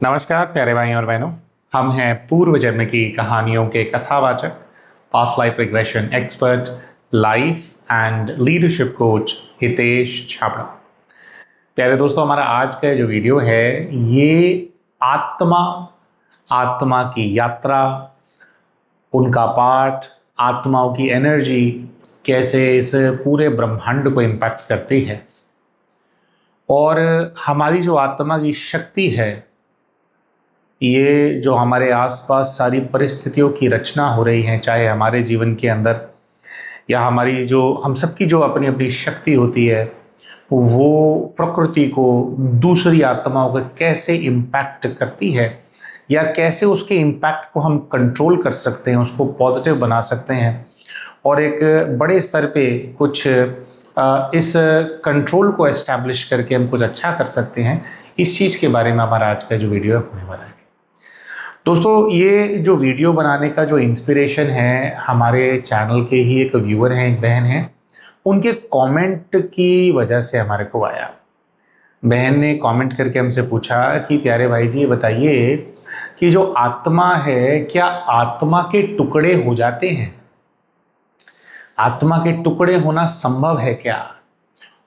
नमस्कार प्यारे भाई और बहनों। हम हैं पूर्व जन्म की कहानियों के कथावाचक, past life regression expert, life and leadership coach Hitesh Chhabra. प्यारे दोस्तों, हमारा आज का जो वीडियो है ये आत्मा की यात्रा, उनका पाठ, आत्माओं की एनर्जी कैसे इस पूरे ब्रह्मांड को इम्पैक्ट करती है और हमारी जो आत्मा की शक्ति है, ये जो हमारे आसपास सारी परिस्थितियों की रचना हो रही है, चाहे हमारे जीवन के अंदर या हमारी जो हम सबकी जो अपनी अपनी शक्ति होती है, वो प्रकृति को दूसरी आत्माओं को कैसे इम्पैक्ट करती है या कैसे उसके इम्पैक्ट को हम कंट्रोल कर सकते हैं, उसको पॉजिटिव बना सकते हैं और एक बड़े स्तर पे कुछ इस कंट्रोल को एस्टैब्लिश करके हम कुछ अच्छा कर सकते हैं। इस चीज़ के बारे में हमारा आज का जो वीडियो है होने वाला है। दोस्तों, ये जो वीडियो बनाने का जो इंस्पिरेशन है, हमारे चैनल के ही एक व्यूअर हैं, एक बहन हैं, उनके कमेंट की वजह से हमारे को आया। बहन ने कमेंट करके हमसे पूछा कि प्यारे भाई जी, ये बताइए कि जो आत्मा है, क्या आत्मा के टुकड़े हो जाते हैं? आत्मा के टुकड़े होना संभव है क्या?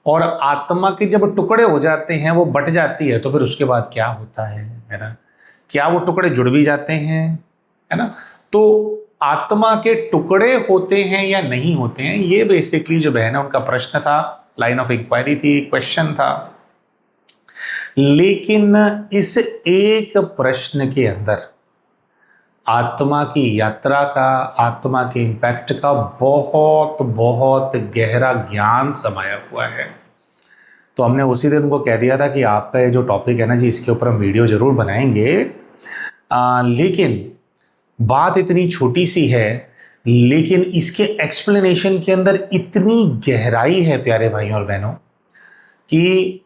और आत्मा के जब टुकड़े हो जाते हैं, वो बट जाती है, तो फिर उसके बाद क्या होता है ना? क्या वो टुकड़े जुड़ भी जाते हैं, है ना? तो आत्मा के टुकड़े होते हैं या नहीं होते हैं, ये बेसिकली जो बहन है उनका प्रश्न था, लाइन ऑफ इंक्वायरी थी, क्वेश्चन था। लेकिन इस एक प्रश्न के अंदर आत्मा की यात्रा का, आत्मा के इम्पैक्ट का बहुत बहुत गहरा ज्ञान समाया हुआ है। तो हमने उसी दिन उनको कह दिया था कि आपका ये जो टॉपिक है ना जी, इसके ऊपर हम वीडियो जरूर बनाएंगे, लेकिन बात इतनी छोटी सी है, लेकिन इसके एक्सप्लेनेशन के अंदर इतनी गहराई है प्यारे भाइयों और बहनों, कि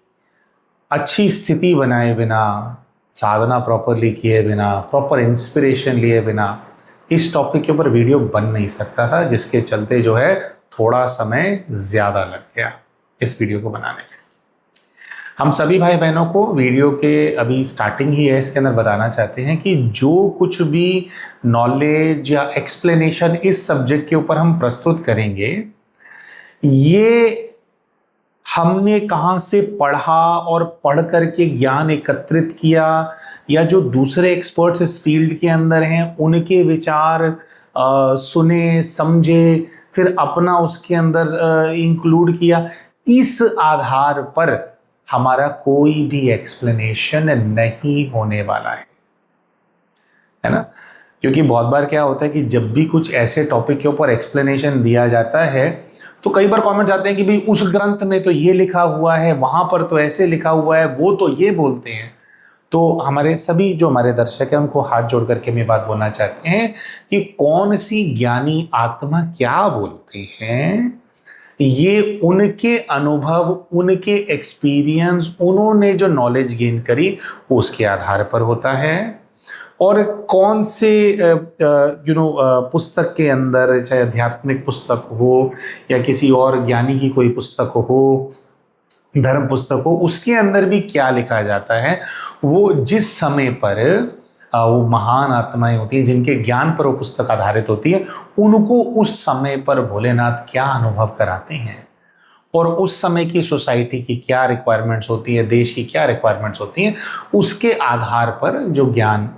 अच्छी स्थिति बनाए बिना, साधना प्रॉपरली किए बिना, प्रॉपर इंस्पिरेशन लिए बिना इस टॉपिक के ऊपर वीडियो बन नहीं सकता था, जिसके चलते जो है थोड़ा समय ज़्यादा लग गया इस वीडियो को बनाने में। हम सभी भाई बहनों को वीडियो के अभी स्टार्टिंग ही है, इसके अंदर बताना चाहते हैं कि जो कुछ भी नॉलेज या एक्सप्लेनेशन इस सब्जेक्ट के ऊपर हम प्रस्तुत करेंगे, ये हमने कहाँ से पढ़ा और पढ़ करके ज्ञान एकत्रित किया, या जो दूसरे एक्सपर्ट्स इस फील्ड के अंदर हैं उनके विचार सुने, समझे, फिर अपना उसके अंदर इंक्लूड किया, इस आधार पर हमारा कोई भी एक्सप्लेनेशन नहीं होने वाला है ना? क्योंकि बहुत बार क्या होता है कि जब भी कुछ ऐसे टॉपिक के ऊपर एक्सप्लेनेशन दिया जाता है, तो कई बार कमेंट्स आते हैं कि भाई उस ग्रंथ में तो ये लिखा हुआ है, वहां पर तो ऐसे लिखा हुआ है, वो तो ये बोलते हैं। तो हमारे सभी जो हमारे दर्शक हैं, उनको हाथ जोड़ करके मैं बात बोलना चाहते हैं कि कौन सी ज्ञानी आत्मा क्या बोलते हैं, ये उनके अनुभव, उनके एक्सपीरियंस, उन्होंने जो नॉलेज गेन करी उसके आधार पर होता है। और कौन से पुस्तक के अंदर, चाहे आध्यात्मिक पुस्तक हो या किसी और ज्ञानी की कोई पुस्तक हो, धर्म पुस्तक हो, उसके अंदर भी क्या लिखा जाता है, वो जिस समय पर वो महान आत्माएं होती हैं जिनके ज्ञान पर वो पुस्तक आधारित होती है, उनको उस समय पर भोलेनाथ क्या अनुभव कराते हैं और उस समय की सोसाइटी की क्या रिक्वायरमेंट्स होती है, देश की क्या रिक्वायरमेंट्स होती हैं, उसके आधार पर जो ज्ञान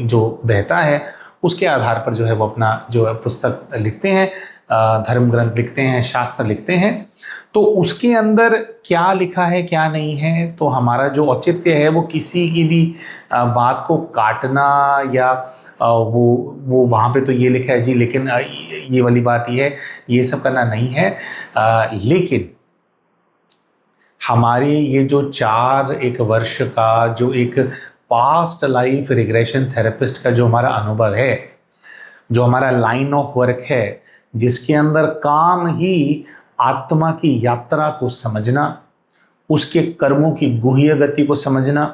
जो बहता है, उसके आधार पर जो है वो अपना जो है पुस्तक लिखते हैं, धर्म ग्रंथ लिखते हैं, शास्त्र लिखते हैं। तो उसके अंदर क्या लिखा है, क्या नहीं है, तो हमारा जो औचित्य है वो किसी की भी बात को काटना या वो वहाँ पे तो ये लिखा है जी, लेकिन ये वाली बात ये सब करना नहीं है। लेकिन हमारे ये जो 1 वर्ष का जो एक पास्ट लाइफ रिग्रेशन थेरेपिस्ट का जो हमारा अनुभव है, जो हमारा लाइन ऑफ वर्क है, जिसके अंदर काम ही आत्मा की यात्रा को समझना, उसके कर्मों की गुह्य गति को समझना,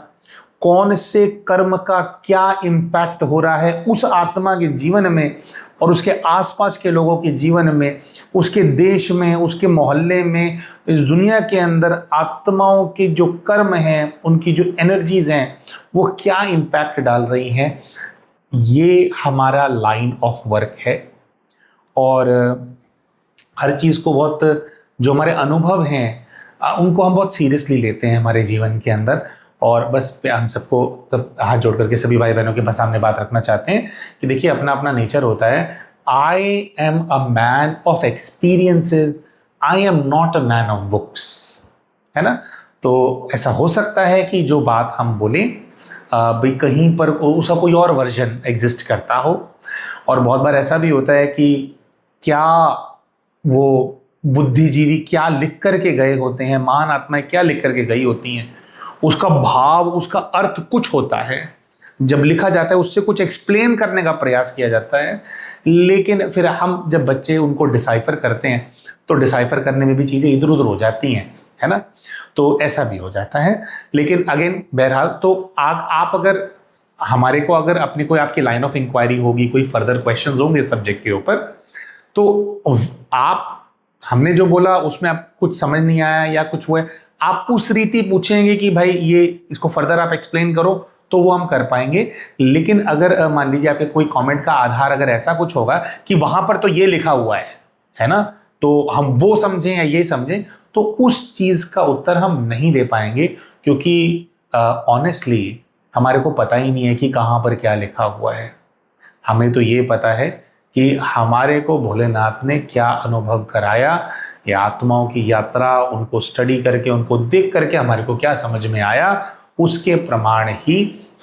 कौन से कर्म का क्या इम्पैक्ट हो रहा है उस आत्मा के जीवन में और उसके आसपास के लोगों के जीवन में, उसके देश में, उसके मोहल्ले में, इस दुनिया के अंदर आत्माओं के जो कर्म हैं, उनकी जो एनर्जीज हैं, वो क्या इम्पैक्ट डाल रही हैं, ये हमारा लाइन ऑफ वर्क है। और हर चीज़ को बहुत, जो हमारे अनुभव हैं उनको हम बहुत सीरियसली लेते हैं हमारे जीवन के अंदर। और बस हम सबको सब हाथ जोड़ करके सभी भाई बहनों के सामने बात रखना चाहते हैं कि देखिए, अपना अपना नेचर होता है। I am a man of experiences, I am not a man of books, है ना। तो ऐसा हो सकता है कि जो बात हम बोलें भाई कहीं पर उसका कोई और वर्जन एग्जिस्ट करता हो। और बहुत बार ऐसा भी होता है कि क्या वो बुद्धिजीवी क्या लिख करके गए होते हैं, महान आत्माएं क्या लिख करके गई होती हैं, उसका भाव, उसका अर्थ कुछ होता है, जब लिखा जाता है उससे कुछ एक्सप्लेन करने का प्रयास किया जाता है, लेकिन फिर हम जब बच्चे उनको डिसाइफर करते हैं तो डिसाइफर करने में भी चीज़ें इधर उधर हो जाती हैं, है ना। तो ऐसा भी हो जाता है। लेकिन अगेन बहरहाल, तो आप अगर हमारे को, अगर अपनी कोई आपकी लाइन ऑफ इंक्वायरी होगी, कोई फर्दर क्वेश्चंस होंगे इस सब्जेक्ट के ऊपर, तो आप, हमने जो बोला उसमें आप कुछ समझ नहीं आया या कुछ हुआ, आप उस रीति पूछेंगे कि भाई ये इसको फर्दर आप एक्सप्लेन करो, तो वो हम कर पाएंगे। लेकिन अगर मान लीजिए आपके कोई कमेंट का आधार अगर ऐसा कुछ होगा कि वहां पर तो ये लिखा हुआ है ना, तो हम वो समझें या ये समझें, तो उस चीज का उत्तर हम नहीं दे पाएंगे, क्योंकि ऑनेस्टली हमारे को पता ही नहीं है कि कहाँ पर क्या लिखा हुआ है। हमें तो ये पता है कि हमारे को भोलेनाथ ने क्या अनुभव कराया, ये आत्माओं की यात्रा, उनको स्टडी करके, उनको देख करके हमारे को क्या समझ में आया, उसके प्रमाण ही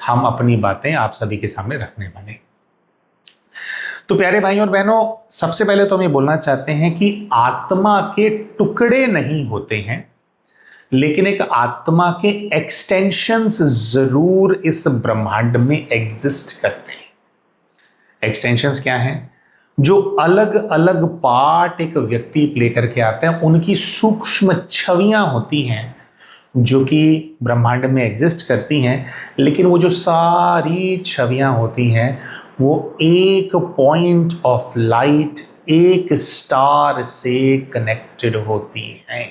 हम अपनी बातें आप सभी के सामने रखने वाले। तो प्यारे भाइयों और बहनों, सबसे पहले तो हम ये बोलना चाहते हैं कि आत्मा के टुकड़े नहीं होते हैं, लेकिन एक आत्मा के एक्सटेंशंस जरूर इस ब्रह्मांड में एग्जिस्ट करते हैं। एक्सटेंशंस क्या हैं? जो अलग अलग पार्ट एक व्यक्ति प्ले करके आते हैं, उनकी सूक्ष्म छवियां होती हैं जो कि ब्रह्मांड में एग्जिस्ट करती हैं। लेकिन वो जो सारी छवियां होती हैं वो एक पॉइंट ऑफ लाइट, एक स्टार से कनेक्टेड होती हैं।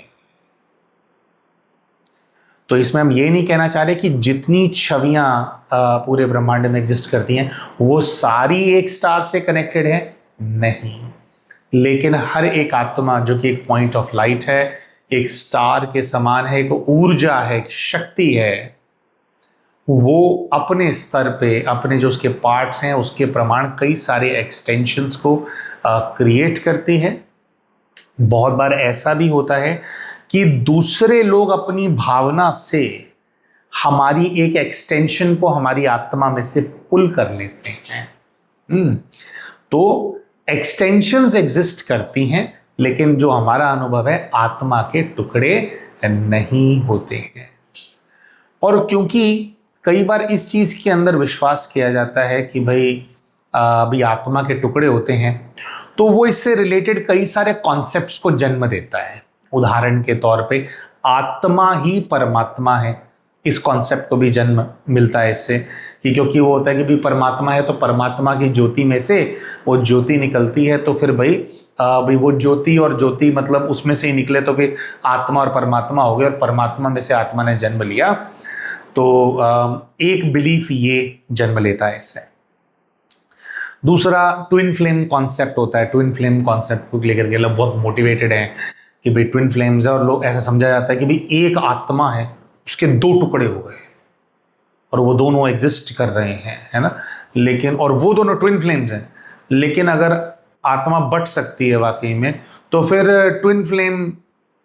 तो इसमें हम ये नहीं कहना चाह रहे कि जितनी छवियां पूरे ब्रह्मांड में एग्जिस्ट करती हैं वो सारी एक स्टार से कनेक्टेड है, नहीं। लेकिन हर एक आत्मा जो कि एक पॉइंट ऑफ लाइट है, एक स्टार के समान है, एक ऊर्जा है, एक शक्ति है, वो अपने स्तर पे, अपने जो उसके पार्ट्स हैं उसके प्रमाण कई सारे एक्सटेंशंस को क्रिएट करती है। बहुत बार ऐसा भी होता है कि दूसरे लोग अपनी भावना से हमारी एक एक्सटेंशन को हमारी आत्मा में से पुल कर लेते हैं। तो एक्सटेंशंस एग्जिस्ट करती हैं, लेकिन जो हमारा अनुभव है आत्मा के टुकड़े नहीं होते हैं। और क्योंकि कई बार इस चीज के अंदर विश्वास किया जाता है कि भाई अभी आत्मा के टुकड़े होते हैं, तो वो इससे रिलेटेड कई सारे कॉन्सेप्ट्स को जन्म देता है। उदाहरण के तौर पे आत्मा ही परमात्मा है, इस कॉन्सेप्ट को भी जन्म मिलता है इससे, कि क्योंकि वो होता है कि भी परमात्मा है तो परमात्मा की ज्योति में से वो ज्योति निकलती है, तो फिर भाई वो ज्योति और ज्योति मतलब उसमें से ही निकले, तो फिर आत्मा और परमात्मा हो गए और परमात्मा में से आत्मा ने जन्म लिया। तो एक बिलीफ ये जन्म लेता है इससे। दूसरा ट्विन फ्लेम कॉन्सेप्ट होता है। ट्विन फ्लेम कॉन्सेप्ट को लेकर के लोग बहुत मोटिवेटेड हैं कि भाई ट्विन फ्लेम्स है, और लोग ऐसा समझा जाता है कि भाई एक आत्मा है, उसके दो टुकड़े हो गए और वो दोनों एग्जिस्ट कर रहे हैं, है ना। लेकिन और वो दोनों ट्विन फ्लेम्स हैं, लेकिन अगर आत्मा बट सकती है वाकई में, तो फिर ट्विन फ्लेम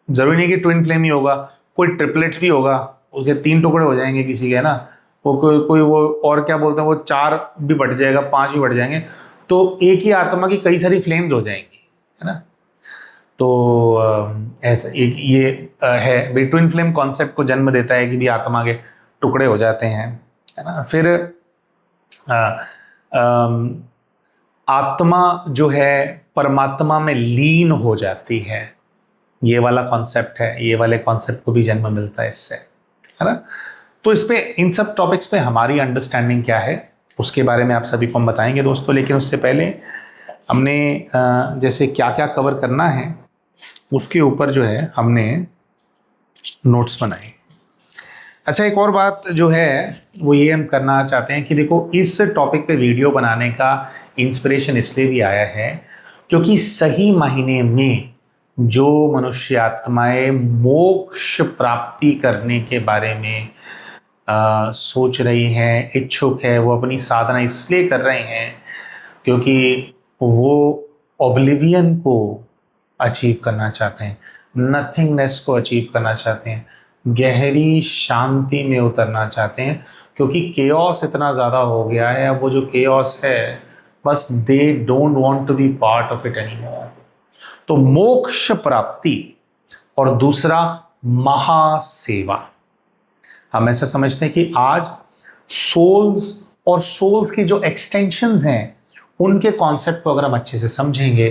जरूरी नहीं कि ट्विन फ्लेम ही होगा, कोई ट्रिपलेट्स भी होगा, उसके 3 टुकड़े हो जाएंगे किसी के, है ना। वो कोई वो और क्या बोलते हैं, वो 4 भी बट जाएगा, 5 भी बट जाएंगे, तो एक ही आत्मा की कई सारी फ्लेम्स हो जाएंगी, है ना। तो ऐसा एक ये है भाई, ट्विन फ्लेम कॉन्सेप्ट को जन्म देता है कि भी आत्मा के टुकड़े हो जाते हैं, है ना। फिर आत्मा जो है परमात्मा में लीन हो जाती है, ये वाला कॉन्सेप्ट है, ये वाले कॉन्सेप्ट को भी जन्म मिलता है इससे, है ना। तो इस पे, इन सब टॉपिक्स पे हमारी अंडरस्टैंडिंग क्या है उसके बारे में आप सभी को हम बताएंगे दोस्तों। लेकिन उससे पहले हमने जैसे क्या क्या कवर करना है उसके ऊपर जो है हमने नोट्स बनाए। अच्छा, एक और बात जो है वो ये हम करना चाहते हैं कि देखो, इस टॉपिक पे वीडियो बनाने का इंस्पिरेशन इसलिए भी आया है क्योंकि सही मायने में जो मनुष्य आत्माएं मोक्ष प्राप्ति करने के बारे में सोच रही हैं, इच्छुक है, वो अपनी साधना इसलिए कर रहे हैं क्योंकि वो ओब्लिवियन को अचीव करना चाहते हैं, नथिंगनेस को अचीव करना चाहते हैं, गहरी शांति में उतरना चाहते हैं, क्योंकि केओस इतना ज़्यादा हो गया है। अब वो जो केओस है, बस they don't want to be part of it anymore. तो मोक्ष प्राप्ति और दूसरा महासेवा। हम ऐसा समझते हैं कि आज सोल्स और सोल्स की जो एक्सटेंशंस हैं उनके कॉन्सेप्ट को अगर हम अच्छे से समझेंगे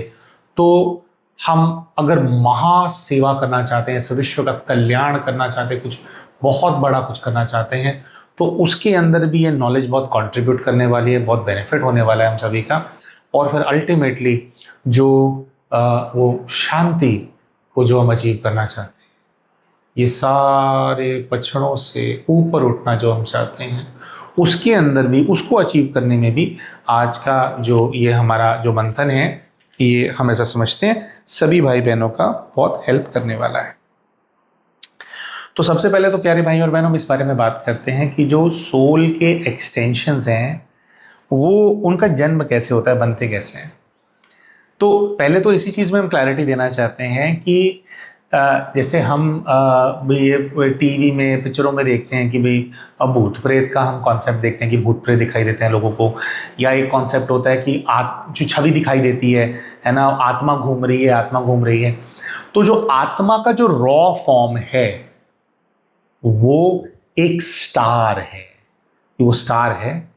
तो हम अगर महासेवा करना चाहते हैं, इस विश्व का कल्याण करना चाहते हैं, कुछ बहुत बड़ा कुछ करना चाहते हैं, तो उसके अंदर भी ये नॉलेज बहुत कंट्रीब्यूट करने वाली है, बहुत बेनिफिट होने वाला है हम सभी का। और फिर अल्टीमेटली जो वो शांति को जो हम अचीव करना चाहते हैं, ये सारे पछड़ों से ऊपर उठना जो हम चाहते हैं, उसके अंदर भी, उसको अचीव करने में भी आज का जो ये हमारा जो मंथन है, ये हम ऐसा समझते हैं सभी भाई बहनों का बहुत हेल्प करने वाला है। तो सबसे पहले तो प्यारे भाई और बहनों, हम इस बारे में बात करते हैं कि जो सोल के एक्सटेंशंस हैं वो उनका जन्म कैसे होता है, बनते कैसे हैं। तो पहले तो इसी चीज़ में हम क्लैरिटी देना चाहते हैं कि जैसे हम ये टीवी में, पिक्चरों में देखते हैं कि भाई अब भूत प्रेत का हम कॉन्सेप्ट देखते हैं कि भूत प्रेत दिखाई देते हैं लोगों को, या एक कॉन्सेप्ट होता है कि जो छवि दिखाई देती है ना, आत्मा घूम रही है, आत्मा घूम रही है। तो जो आत्मा का जो रॉ फॉर्म है वो एक स्टार है, वो स्टार है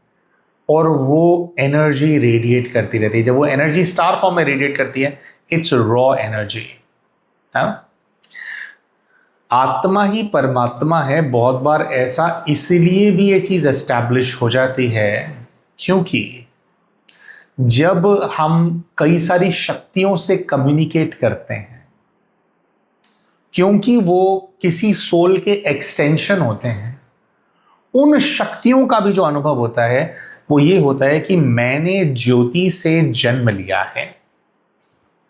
और वो एनर्जी रेडिएट करती रहती है। जब वो एनर्जी स्टार फॉर्म में रेडिएट करती है, इट्स रॉ एनर्जी है। आत्मा ही परमात्मा है, बहुत बार ऐसा इसलिए भी ये चीज एस्टैब्लिश हो जाती है क्योंकि जब हम कई सारी शक्तियों से कम्युनिकेट करते हैं, क्योंकि वो किसी सोल के एक्सटेंशन होते हैं, उन शक्तियों का भी जो अनुभव होता है वो ये होता है कि मैंने ज्योति से जन्म लिया है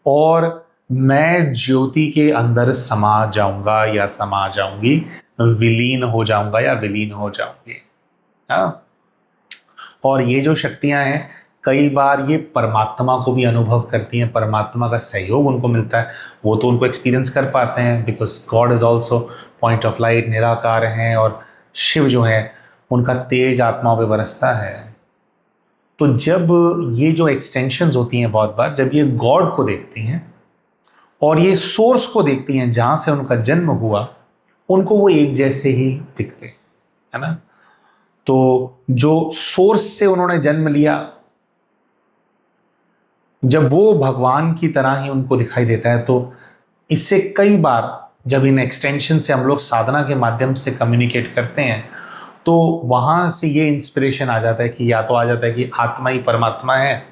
और मैं ज्योति के अंदर समा जाऊंगा या समा जाऊंगी, विलीन हो जाऊंगा या विलीन हो जाऊंगी। हाँ, और ये जो शक्तियां हैं कई बार ये परमात्मा को भी अनुभव करती हैं, परमात्मा का सहयोग उनको मिलता है, वो तो उनको एक्सपीरियंस कर पाते हैं because God is also point of light, निराकार हैं, और शिव जो है उनका तेज आत्माओं पे बरसता है। तो जब ये जो एक्सटेंशंस होती हैं, बहुत बार जब ये गॉड को देखती हैं और ये सोर्स को देखती हैं जहां से उनका जन्म हुआ, उनको वो एक जैसे ही दिखते हैं, है ना। तो जो सोर्स से उन्होंने जन्म लिया, जब वो भगवान की तरह ही उनको दिखाई देता है, तो इससे कई बार जब इन एक्सटेंशन से हम लोग साधना के माध्यम से कम्युनिकेट करते हैं तो वहां से ये इंस्पिरेशन आ जाता है कि या तो आ जाता है कि आत्मा ही परमात्मा है,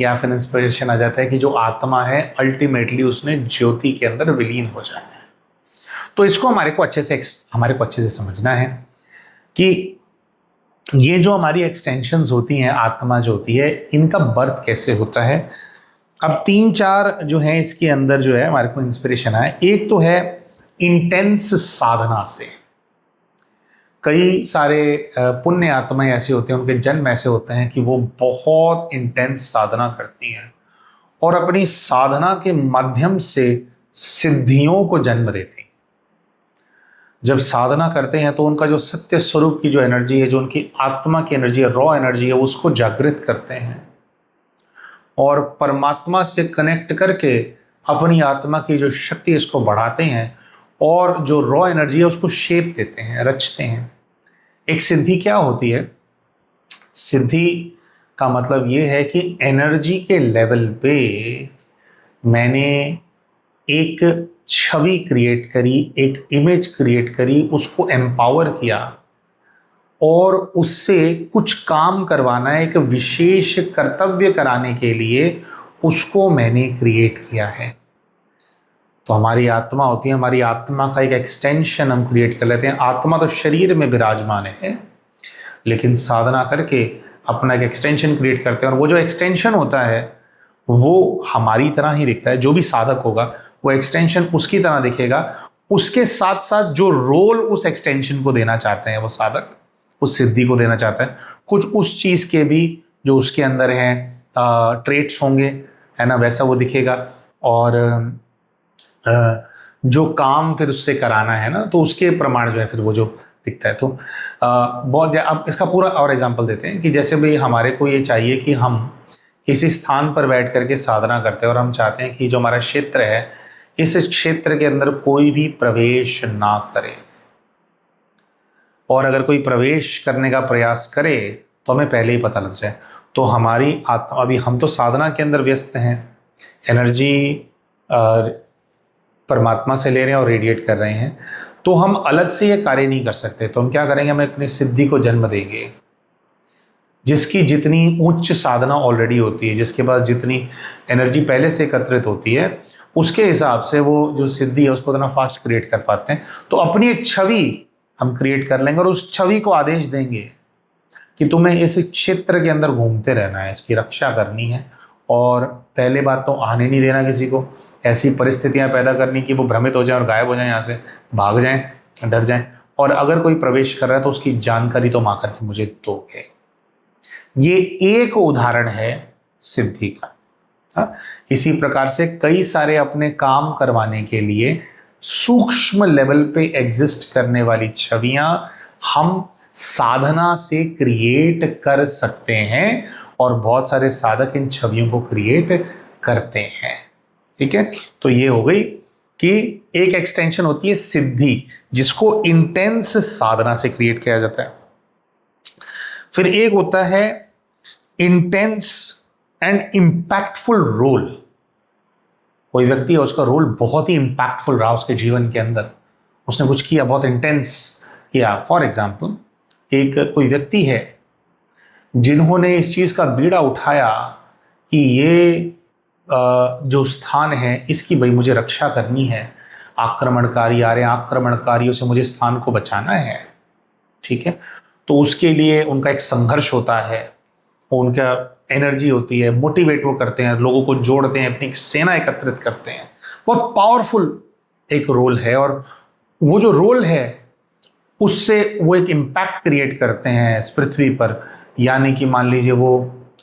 या फिर इंस्पिरेशन आ जाता है कि जो आत्मा है अल्टीमेटली उसने ज्योति के अंदर विलीन हो जाना है। तो इसको हमारे को अच्छे से समझना है कि ये जो हमारी एक्सटेंशंस होती हैं, आत्मा जो होती है, इनका बर्थ कैसे होता है। अब 3-4 जो है इसके अंदर जो है हमारे को इंस्पिरेशन आया। एक तो है इंटेंस साधना से। कई सारे पुण्य आत्माएं ऐसे होते हैं, उनके जन्म ऐसे होते हैं कि वो बहुत इंटेंस साधना करती हैं और अपनी साधना के माध्यम से सिद्धियों को जन्म देती हैं। जब साधना करते हैं तो उनका जो सत्य स्वरूप की जो एनर्जी है, जो उनकी आत्मा की एनर्जी है, रॉ एनर्जी है, उसको जागृत करते हैं और परमात्मा से कनेक्ट करके अपनी आत्मा की जो शक्ति है इसको बढ़ाते हैं और जो रॉ एनर्जी है उसको शेप देते हैं, रचते हैं। एक सिद्धि क्या होती है? सिद्धि का मतलब ये है कि एनर्जी के लेवल पे मैंने एक छवि क्रिएट करी, एक इमेज क्रिएट करी, उसको एम्पावर किया और उससे कुछ काम करवाना है, एक विशेष कर्तव्य कराने के लिए उसको मैंने क्रिएट किया है। तो हमारी आत्मा होती है, हमारी आत्मा का एक एक्सटेंशन हम क्रिएट कर लेते हैं। आत्मा तो शरीर में विराजमान है, लेकिन साधना करके अपना एक एक्सटेंशन क्रिएट करते हैं, और वो जो एक्सटेंशन होता है वो हमारी तरह ही दिखता है। जो भी साधक होगा वो एक्सटेंशन उसकी तरह दिखेगा। उसके साथ साथ जो रोल उस एक्सटेंशन को देना चाहते हैं वो साधक, उस सिद्धि को देना चाहता है, कुछ उस चीज के भी जो उसके अंदर हैं ट्रेट्स होंगे, है ना, वैसा वो दिखेगा। और जो काम फिर उससे कराना है ना, तो उसके प्रमाण जो है फिर वो जो दिखता है। तो बहुत अब इसका पूरा और एग्जांपल देते हैं कि जैसे भाई हमारे को ये चाहिए कि हम किसी स्थान पर बैठ करके साधना करते हैं और हम चाहते हैं कि जो हमारा क्षेत्र है, इस क्षेत्र के अंदर कोई भी प्रवेश ना करे, और अगर कोई प्रवेश करने का प्रयास करे तो हमें पहले ही पता लग जाए। तो हमारी आत्मा, अभी हम तो साधना के अंदर व्यस्त हैं, एनर्जी परमात्मा से ले रहे हैं और रेडिएट कर रहे हैं, तो हम अलग से ये कार्य नहीं कर सकते। तो हम क्या करेंगे, हम अपनी सिद्धि को जन्म देंगे। जिसकी जितनी उच्च साधना ऑलरेडी होती है, जिसके पास जितनी एनर्जी पहले से एकत्रित होती है, उसके हिसाब से वो जो सिद्धि है उसको इतना फास्ट क्रिएट कर पाते हैं। तो अपनी एक छवि हम क्रिएट कर लेंगे और उस छवि को आदेश देंगे कि तुम्हें इस क्षेत्र के अंदर घूमते रहना है, इसकी रक्षा करनी है। और पहले बात तो आने नहीं देना किसी को, ऐसी परिस्थितियां पैदा करनी कि वो भ्रमित हो जाए और गायब हो जाए, यहाँ से भाग जाएं, डर जाएं। और अगर कोई प्रवेश कर रहा है तो उसकी जानकारी तो मां करके मुझे दोगे। ये एक उदाहरण है सिद्धि का। इसी प्रकार से कई सारे अपने काम करवाने के लिए सूक्ष्म लेवल पे एग्जिस्ट करने वाली छवियां हम साधना से क्रिएट कर सकते हैं, और बहुत सारे साधक इन छवियों को क्रिएट करते हैं। ठीक है, तो ये हो गई कि एक एक्सटेंशन होती है सिद्धि, जिसको इंटेंस साधना से क्रिएट किया जाता है। फिर एक होता है इंटेंस एंड इंपैक्टफुल रोल। कोई व्यक्ति है, उसका रोल बहुत ही इंपैक्टफुल रहा उसके जीवन के अंदर, उसने कुछ किया, बहुत इंटेंस किया। फॉर एग्जाम्पल, एक कोई व्यक्ति है जिन्होंने इस चीज का बीड़ा उठाया कि ये जो स्थान है इसकी भाई मुझे रक्षा करनी है, आक्रमणकारी आ रहे हैं, आक्रमणकारियों से मुझे स्थान को बचाना है। ठीक है, तो उसके लिए उनका एक संघर्ष होता है, उनका एनर्जी होती है, मोटिवेट वो करते हैं, लोगों को जोड़ते हैं, अपनी सेना एकत्रित करते हैं। बहुत पावरफुल एक रोल है, और वो जो रोल है उससे वो एक इम्पैक्ट क्रिएट करते हैं इस पृथ्वी पर। यानी कि मान लीजिए वो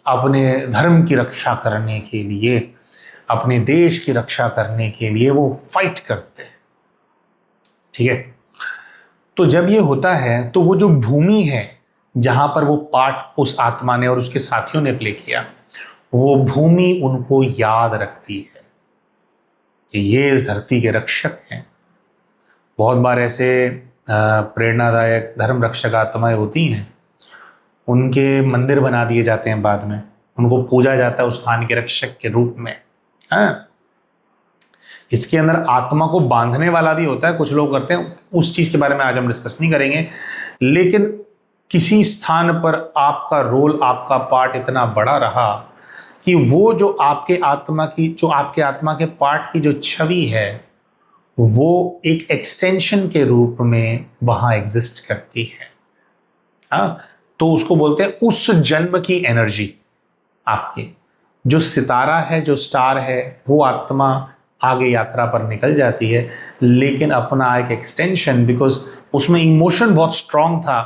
अपने धर्म की रक्षा करने के लिए, अपने देश की रक्षा करने के लिए वो फाइट करते हैं। ठीक है, तो जब ये होता है तो वो जो भूमि है जहां पर वो पार्ट उस आत्मा ने और उसके साथियों ने प्ले किया, वो भूमि उनको याद रखती है कि ये इस धरती के रक्षक हैं। बहुत बार ऐसे प्रेरणादायक धर्म रक्षक आत्माएं होती हैं, उनके मंदिर बना दिए जाते हैं, बाद में उनको पूजा जाता है उस स्थान के रक्षक के रूप में। हाँ, इसके अंदर आत्मा को बांधने वाला भी होता है, कुछ लोग करते हैं, उस चीज के बारे में आज हम डिस्कस नहीं करेंगे। लेकिन किसी स्थान पर आपका रोल, आपका पार्ट इतना बड़ा रहा कि वो जो आपके आत्मा के पार्ट की जो छवि है वो एक एक्सटेंशन के रूप में वहां एग्जिस्ट करती है। हाँ, तो उसको बोलते हैं उस जन्म की एनर्जी। आपके जो सितारा है, जो स्टार है, वो आत्मा आगे यात्रा पर निकल जाती है, लेकिन अपना एक एक्सटेंशन, बिकॉज उसमें इमोशन बहुत स्ट्रांग था,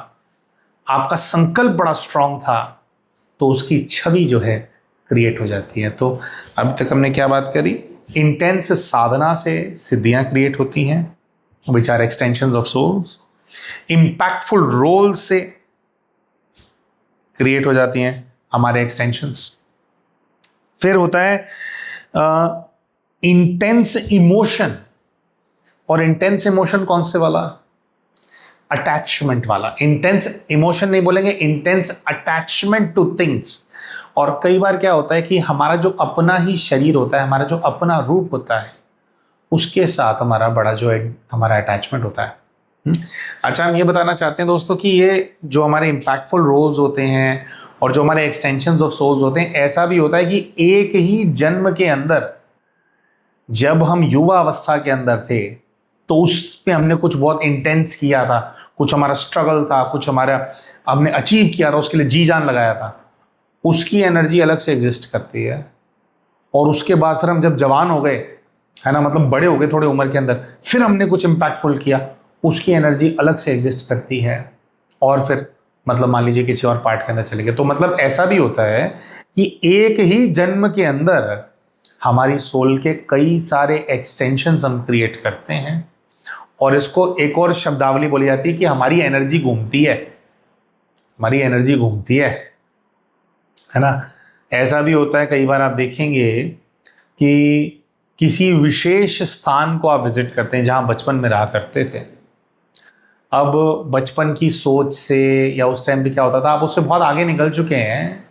आपका संकल्प बड़ा स्ट्रांग था, तो उसकी छवि जो है क्रिएट हो जाती है। तो अभी तक हमने क्या बात करी, इंटेंस साधना से सिद्धियां क्रिएट होती हैं, which are extensions of souls. Impactful role से क्रिएट हो जाती हैं हमारे एक्सटेंशंस। फिर होता है इंटेंस इमोशन, और इंटेंस इमोशन कौन से वाला, अटैचमेंट वाला। इंटेंस इमोशन नहीं बोलेंगे, इंटेंस अटैचमेंट टू थिंग्स। और कई बार क्या होता है कि हमारा जो अपना ही शरीर होता है, हमारा जो अपना रूप होता है, उसके साथ हमारा बड़ा जो है हमारा अटैचमेंट होता है। अच्छा, हम ये बताना चाहते हैं दोस्तों कि ये जो हमारे इम्पैक्टफुल रोल्स होते हैं और जो हमारे एक्सटेंशंस ऑफ सोल्स होते हैं, ऐसा भी होता है कि एक ही जन्म के अंदर जब हम युवा अवस्था के अंदर थे तो उस पे हमने कुछ बहुत इंटेंस किया था, कुछ हमारा स्ट्रगल था, कुछ हमारा हमने अचीव किया था, उसके लिए जी जान लगाया था, उसकी एनर्जी अलग से एग्जिस्ट करती है। और उसके बाद फिर हम जब जवान हो गए, है ना, मतलब बड़े हो गए थोड़े उम्र के अंदर, फिर हमने कुछ इम्पैक्टफुल किया, उसकी एनर्जी अलग से एग्जिस्ट करती है। और फिर मतलब मान लीजिए किसी और पार्ट के अंदर चले गए, तो मतलब ऐसा भी होता है कि एक ही जन्म के अंदर हमारी सोल के कई सारे एक्सटेंशंस हम क्रिएट करते हैं। और इसको एक और शब्दावली बोली जाती है कि हमारी एनर्जी घूमती है, हमारी एनर्जी घूमती है ना। ऐसा भी होता है कई बार आप देखेंगे कि किसी विशेष स्थान को आप विजिट करते हैं जहां बचपन में रहा करते थे। अब बचपन की सोच से या उस टाइम पे क्या होता था, आप उससे बहुत आगे निकल चुके हैं,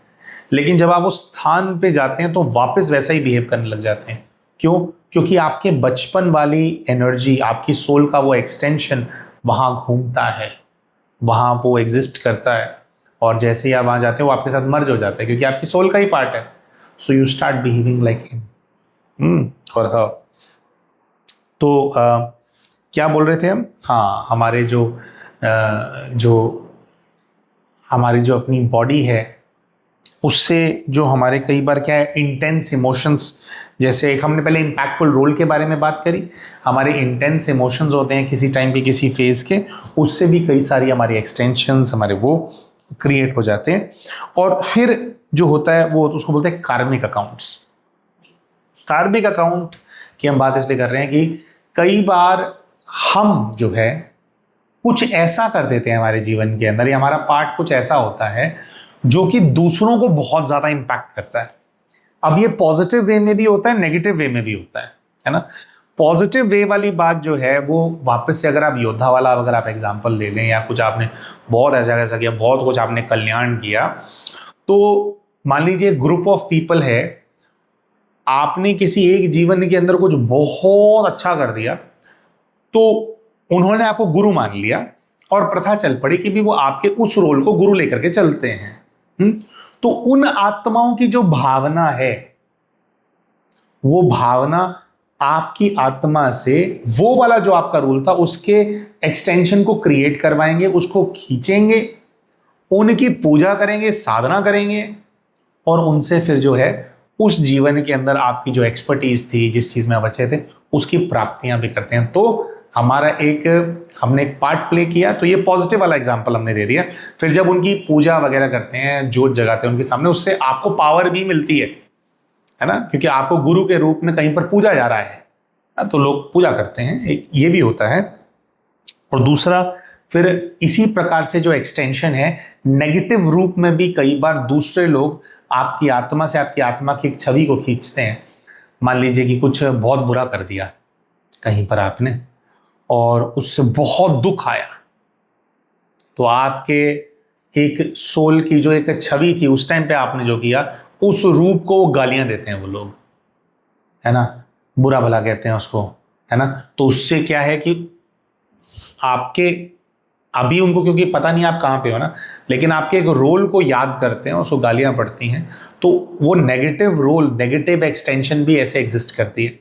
लेकिन जब आप उस स्थान पे जाते हैं तो वापस वैसा ही बिहेव करने लग जाते हैं। क्यों? क्योंकि आपके बचपन वाली एनर्जी, आपकी सोल का वो एक्सटेंशन वहां घूमता है, वहां वो एग्जिस्ट करता है। और जैसे ही आप वहां जाते हैं वो आपके साथ मर्ज हो जाता है, क्योंकि आपकी सोल का ही पार्ट है। So you start behaving like him और हर। तो क्या बोल रहे थे हम? हाँ, हमारे हमारी जो अपनी बॉडी है उससे जो हमारे कई बार क्या है, इंटेंस इमोशंस, जैसे एक हमने पहले इम्पैक्टफुल रोल के बारे में बात करी, हमारे इंटेंस इमोशंस होते हैं किसी टाइम पे किसी फेज के, उससे भी कई सारी हमारी एक्सटेंशंस हमारे वो क्रिएट हो जाते हैं। और फिर जो होता है वो उसको बोलते हैं कार्मिक अकाउंट्स। कार्मिक अकाउंट की हम बात इसलिए कर रहे हैं कि कई बार हम जो है कुछ ऐसा कर देते हैं हमारे जीवन के अंदर, या हमारा पार्ट कुछ ऐसा होता है जो कि दूसरों को बहुत ज्यादा इंपैक्ट करता है। अब ये पॉजिटिव वे में भी होता है, नेगेटिव वे में भी होता है ना। पॉजिटिव वे वाली बात जो है वो वापस से, अगर आप योद्धा वाला अगर आप एग्जांपल ले लें, या कुछ आपने बहुत ऐसा किया, बहुत कुछ आपने कल्याण किया, तो मान लीजिए ग्रुप ऑफ पीपल है, आपने किसी एक जीवन के अंदर कुछ बहुत अच्छा कर दिया, तो उन्होंने आपको गुरु मान लिया और प्रथा चल पड़ी कि भी वो आपके उस रोल को गुरु लेकर के चलते हैं। तो उन आत्माओं की जो भावना है, वो भावना आपकी आत्मा से वो वाला जो आपका रोल था उसके एक्सटेंशन को क्रिएट करवाएंगे, उसको खींचेंगे, उनकी पूजा करेंगे, साधना करेंगे, और उनसे फिर जो है उस जीवन के अंदर आपकी जो एक्सपर्टीज थी, जिस चीज में आप अच्छे थे, उसकी प्राप्तियां भी करते हैं। तो हमारा हमने एक पार्ट प्ले किया, तो ये पॉजिटिव वाला एग्जांपल हमने दे दिया। फिर जब उनकी पूजा वगैरह करते हैं, जोत जगाते हैं उनके सामने, उससे आपको पावर भी मिलती है ना, क्योंकि आपको गुरु के रूप में कहीं पर पूजा जा रहा है, तो लोग पूजा करते हैं, एक ये भी होता है। और दूसरा, फिर इसी प्रकार से जो एक्सटेंशन है, नेगेटिव रूप में भी कई बार दूसरे लोग आपकी आत्मा से आपकी आत्मा की एक छवि को खींचते हैं। मान लीजिए कि कुछ बहुत बुरा कर दिया कहीं पर आपने, और उससे बहुत दुख आया, तो आपके एक सोल की जो एक छवि थी उस टाइम पे आपने जो किया, उस रूप को वो गालियां देते हैं वो लोग, है ना, बुरा भला कहते हैं उसको, है ना। तो उससे क्या है कि आपके अभी उनको, क्योंकि पता नहीं आप कहां पे हो ना, लेकिन आपके एक रोल को याद करते हैं, उसको गालियां पड़ती हैं, तो वो नेगेटिव रोल, नेगेटिव एक्सटेंशन भी ऐसे एग्जिस्ट करती है।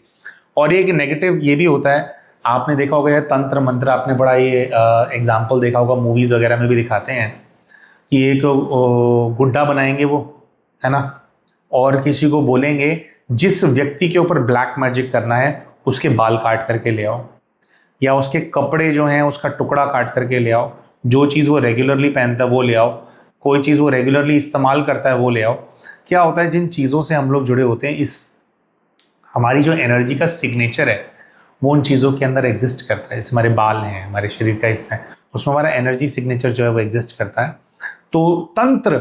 और एक नेगेटिव ये भी होता है, आपने देखा होगा ये तंत्र मंत्र, आपने बड़ा ये एग्जाम्पल देखा होगा, मूवीज वगैरह में भी दिखाते हैं कि एक गुड्डा बनाएंगे वो, है ना, और किसी को बोलेंगे जिस व्यक्ति के ऊपर ब्लैक मैजिक करना है उसके बाल काट करके ले आओ, या उसके कपड़े जो हैं उसका टुकड़ा काट करके ले आओ, जो चीज़ वो रेगुलरली पहनता है वो ले आओ, कोई चीज़ वो रेगुलरली इस्तेमाल करता है वो ले आओ। क्या होता है, जिन चीज़ों से हम लोग जुड़े होते हैं, इस हमारी जो एनर्जी का सिग्नेचर है वो उन चीज़ों के अंदर एग्जिस्ट करता है। जैसे हमारे बाल हैं, हमारे शरीर का हिस्सा है, उसमें हमारा एनर्जी सिग्नेचर जो है वो एग्जिस्ट करता है। तो तंत्र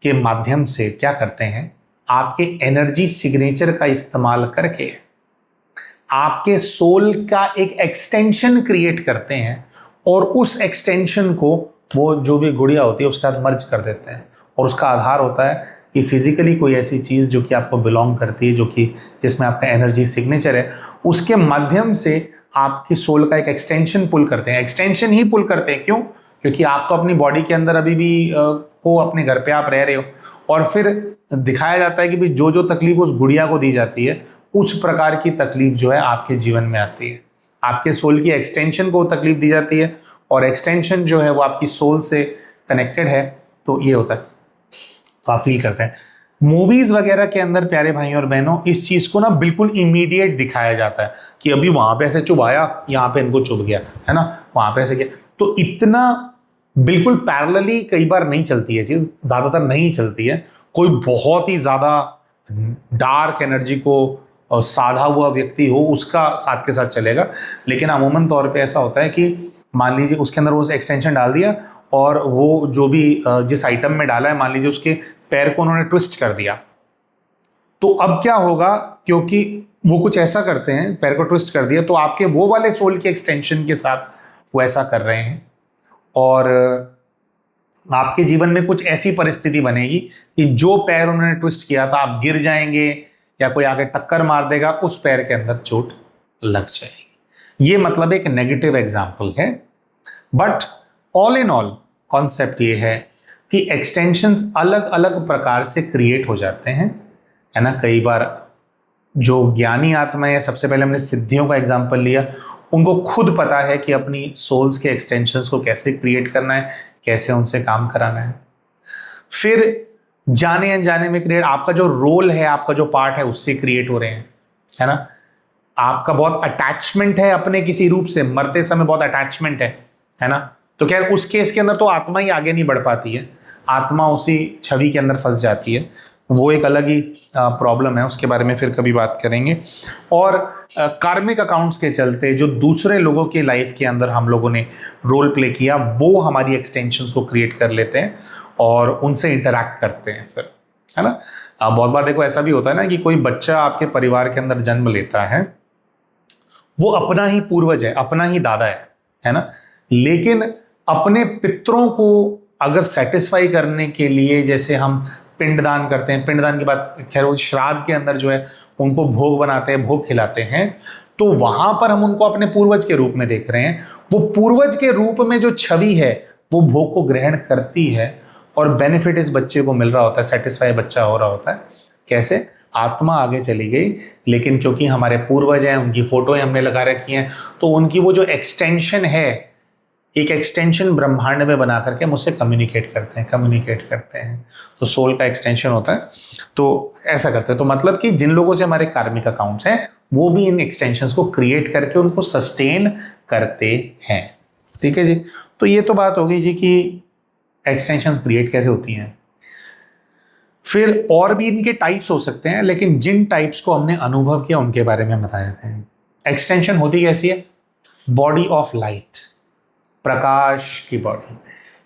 के माध्यम से क्या करते हैं, आपके एनर्जी सिग्नेचर का इस्तेमाल करके आपके सोल का एक एक्सटेंशन क्रिएट करते हैं, और उस एक्सटेंशन को वो जो भी गुड़िया होती है उसके साथ मर्ज कर देते हैं। और उसका आधार होता है कि फिजिकली कोई ऐसी चीज़ जो कि आपको बिलोंग करती है, जो कि जिसमें आपका एनर्जी सिग्नेचर है, उसके माध्यम से आपकी सोल का एक एक्सटेंशन पुल करते हैं। एक्सटेंशन ही पुल करते हैं, क्यों? क्योंकि आप तो अपनी बॉडी के अंदर अभी भी हो, अपने घर पे आप रह रहे हो, और फिर दिखाया जाता है कि भी जो जो तकलीफ उस गुड़िया को दी जाती है, उस प्रकार की तकलीफ जो है आपके जीवन में आती है। आपके सोल की एक्सटेंशन को तकलीफ दी जाती है, और एक्सटेंशन जो है वो आपकी सोल से कनेक्टेड है, तो ये होता है, तो आप फील करते हैं। मूवीज वगैरह के अंदर प्यारे भाइयों और बहनों इस चीज को ना बिल्कुल इमीडिएट दिखाया जाता है कि अभी वहां पे ऐसे चुभाया, यहाँ पे इनको चुभ गया, है ना, वहां पे ऐसे किया। तो इतना बिल्कुल पैरेलली कई बार नहीं चलती है चीज, ज्यादातर नहीं चलती है। कोई बहुत ही ज्यादा डार्क एनर्जी को साधा हुआ व्यक्ति हो, उसका साथ के साथ चलेगा, लेकिन अमूमन तौर पे ऐसा होता है कि मान लीजिए उसके अंदर वो एक्सटेंशन डाल दिया, और वो जो भी जिस आइटम में डाला है, मान लीजिए उसके पैर को उन्होंने ट्विस्ट कर दिया, तो अब क्या होगा, क्योंकि वो कुछ ऐसा करते हैं, पैर को ट्विस्ट कर दिया, तो आपके वो वाले सोल के एक्सटेंशन के साथ वो ऐसा कर रहे हैं, और आपके जीवन में कुछ ऐसी परिस्थिति बनेगी कि जो पैर उन्होंने ट्विस्ट किया था, आप गिर जाएंगे या कोई आगे टक्कर मार देगा, उस पैर के अंदर चोट लग जाएगी। ये मतलब एक नेगेटिव एग्जाम्पल है, but all in all concept ये है कि एक्सटेंशंस अलग अलग प्रकार से क्रिएट हो जाते हैं, है ना। कई बार जो ज्ञानी आत्मा है, सबसे पहले हमने सिद्धियों का एग्जाम्पल लिया, उनको खुद पता है कि अपनी सोल्स के एक्सटेंशंस को कैसे क्रिएट करना है, कैसे उनसे काम कराना है। फिर जाने अनजाने में क्रिएट, आपका जो रोल है, आपका जो पार्ट है, उससे क्रिएट हो रहे हैं, है ना। आपका बहुत अटैचमेंट है अपने किसी रूप से, मरते समय बहुत अटैचमेंट है ना। तो खैर उस केस के अंदर तो आत्मा ही आगे नहीं बढ़ पाती है, आत्मा उसी छवि के अंदर फंस जाती है, वो एक अलग ही प्रॉब्लम है, उसके बारे में फिर कभी बात करेंगे। और कार्मिक अकाउंट्स के चलते जो दूसरे लोगों के लाइफ के अंदर हम लोगों ने रोल प्ले किया, वो हमारी एक्सटेंशंस को क्रिएट कर लेते हैं और उनसे इंटरैक्ट करते हैं फिर, है ना। बहुत बार देखो ऐसा भी होता है ना कि कोई बच्चा आपके परिवार के अंदर जन्म लेता है, वो अपना ही पूर्वज है, अपना ही दादा है ना, लेकिन अपने पितरों को अगर सेटिस्फाई करने के लिए, जैसे हम पिंडदान करते हैं, पिंडदान की बात खैर वो श्राद्ध के अंदर जो है उनको भोग बनाते हैं, भोग खिलाते हैं, तो वहां पर हम उनको अपने पूर्वज के रूप में देख रहे हैं। वो पूर्वज के रूप में जो छवि है वो भोग को ग्रहण करती है, और बेनिफिट इस बच्चे को मिल रहा होता है, सेटिस्फाई बच्चा हो रहा होता है। कैसे? आत्मा आगे चली गई, लेकिन क्योंकि हमारे पूर्वज हैं, उनकी फोटोएं हमने लगा रखी हैं, तो उनकी वो जो एक्सटेंशन है, एक एक्सटेंशन ब्रह्मांड में बना करके मुझसे कम्युनिकेट करते हैं, तो सोल का एक्सटेंशन होता है, तो ऐसा करते हैं। तो मतलब कि जिन लोगों से हमारे कार्मिक अकाउंट्स हैं, वो भी इन एक्सटेंशंस को क्रिएट करके उनको सस्टेन करते हैं। ठीक है जी, तो ये तो बात होगी जी कि एक्सटेंशंस क्रिएट कैसे होती हैं। फिर और भी इनके टाइप्स हो सकते हैं, लेकिन जिन टाइप्स को हमने अनुभव किया उनके बारे में बता देते हैं। एक्सटेंशन होती कैसी है? बॉडी ऑफ लाइट, प्रकाश की बॉडी।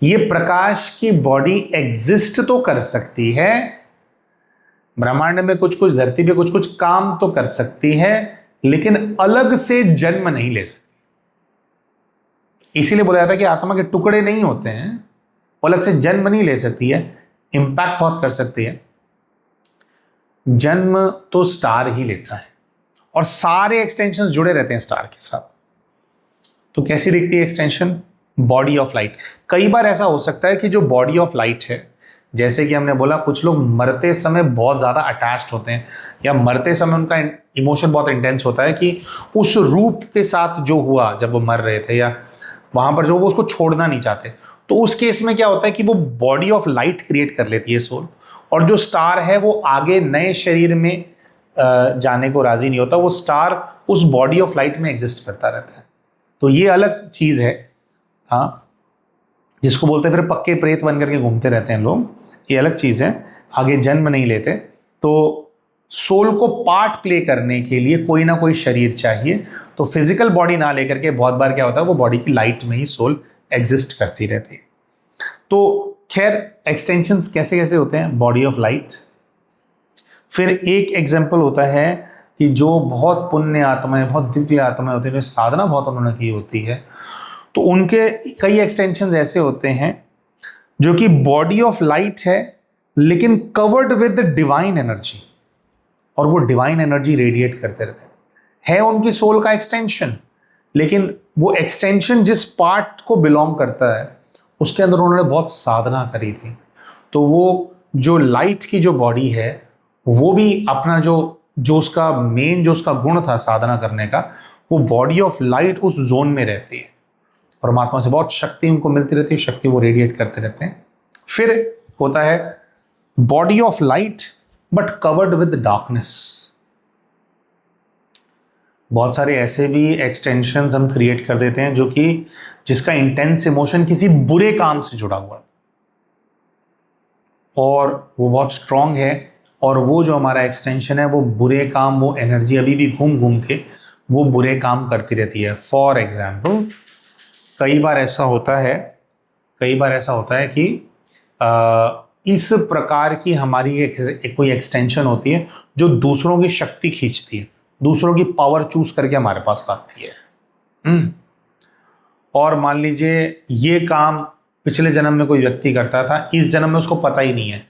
ये प्रकाश की बॉडी एग्जिस्ट तो कर सकती है, ब्रह्मांड में कुछ कुछ, धरती पे कुछ कुछ काम तो कर सकती है, लेकिन अलग से जन्म नहीं ले सकती। इसीलिए बोला जाता है कि आत्मा के टुकड़े नहीं होते हैं, वो अलग से जन्म नहीं ले सकती है, इंपैक्ट बहुत कर सकती है। जन्म तो स्टार ही लेता है, और सारे एक्सटेंशंस जुड़े रहते हैं स्टार के साथ। तो कैसी दिखती है एक्सटेंशन? Body of light. कई बार ऐसा हो सकता है कि जो बॉडी ऑफ लाइट है, जैसे कि हमने बोला, कुछ लोग मरते समय बहुत ज्यादा अटैच्ड होते हैं, या मरते समय उनका इमोशन बहुत इंटेंस होता है कि उस रूप के साथ जो हुआ जब वो मर रहे थे, या वहां पर जो वो उसको छोड़ना नहीं चाहते। तो उस केस में क्या होता है कि वो बॉडी ऑफ लाइट क्रिएट कर लेती है सोल, और जो स्टार है वो आगे नए शरीर में जाने को राजी नहीं होता, वो स्टार उस बॉडी ऑफ लाइट में एग्जिस्ट करता रहता है। तो ये अलग चीज है, हाँ, जिसको बोलते हैं फिर पक्के प्रेत बन करके घूमते रहते हैं लोग, ये अलग चीज है, आगे जन्म नहीं लेते। तो सोल को पार्ट प्ले करने के लिए कोई ना कोई शरीर चाहिए, तो फिजिकल बॉडी ना लेकर के बहुत बार क्या होता है, वो बॉडी की लाइट में ही सोल एग्जिस्ट करती रहती है। तो खैर एक्सटेंशंस कैसे कैसे होते हैं? Body of light. फिर एक एग्जाम्पल होता है कि जो बहुत पुण्य आत्माएं, बहुत दिव्य आत्माएं होती हैं, साधना बहुत उन्होंने की होती है, तो उनके कई एक्सटेंशंस ऐसे होते हैं जो कि बॉडी ऑफ लाइट है, लेकिन कवर्ड विद डिवाइन एनर्जी, और वो डिवाइन एनर्जी रेडिएट करते रहते हैं, है उनकी सोल का एक्सटेंशन, लेकिन वो एक्सटेंशन जिस पार्ट को बिलोंग करता है उसके अंदर उन्होंने बहुत साधना करी थी। तो वो जो लाइट की जो बॉडी है वो भी अपना जो जो उसका मेन जो उसका गुण था साधना करने का, वो बॉडी ऑफ लाइट उस जोन में रहती है। परमात्मा से बहुत शक्ति उनको मिलती रहती है, शक्ति वो रेडिएट करते रहते हैं। फिर होता है body of light but covered with darkness. बहुत सारे ऐसे भी एक्सटेंशंस हम क्रिएट कर देते हैं जो कि जिसका इंटेंस इमोशन किसी बुरे काम से जुड़ा हुआ और वो बहुत स्ट्रांग है, और वो जो हमारा एक्सटेंशन है वो बुरे काम, वो एनर्जी अभी भी घूम घूम के वो बुरे काम करती रहती है। फॉर एग्जाम्पल कई बार ऐसा होता है कि इस प्रकार की हमारी कोई एक्सटेंशन होती है जो दूसरों की शक्ति खींचती है, दूसरों की पावर चूज करके हमारे पास लाती है। और मान लीजिए ये काम पिछले जन्म में कोई व्यक्ति करता था, इस जन्म में उसको पता ही नहीं है।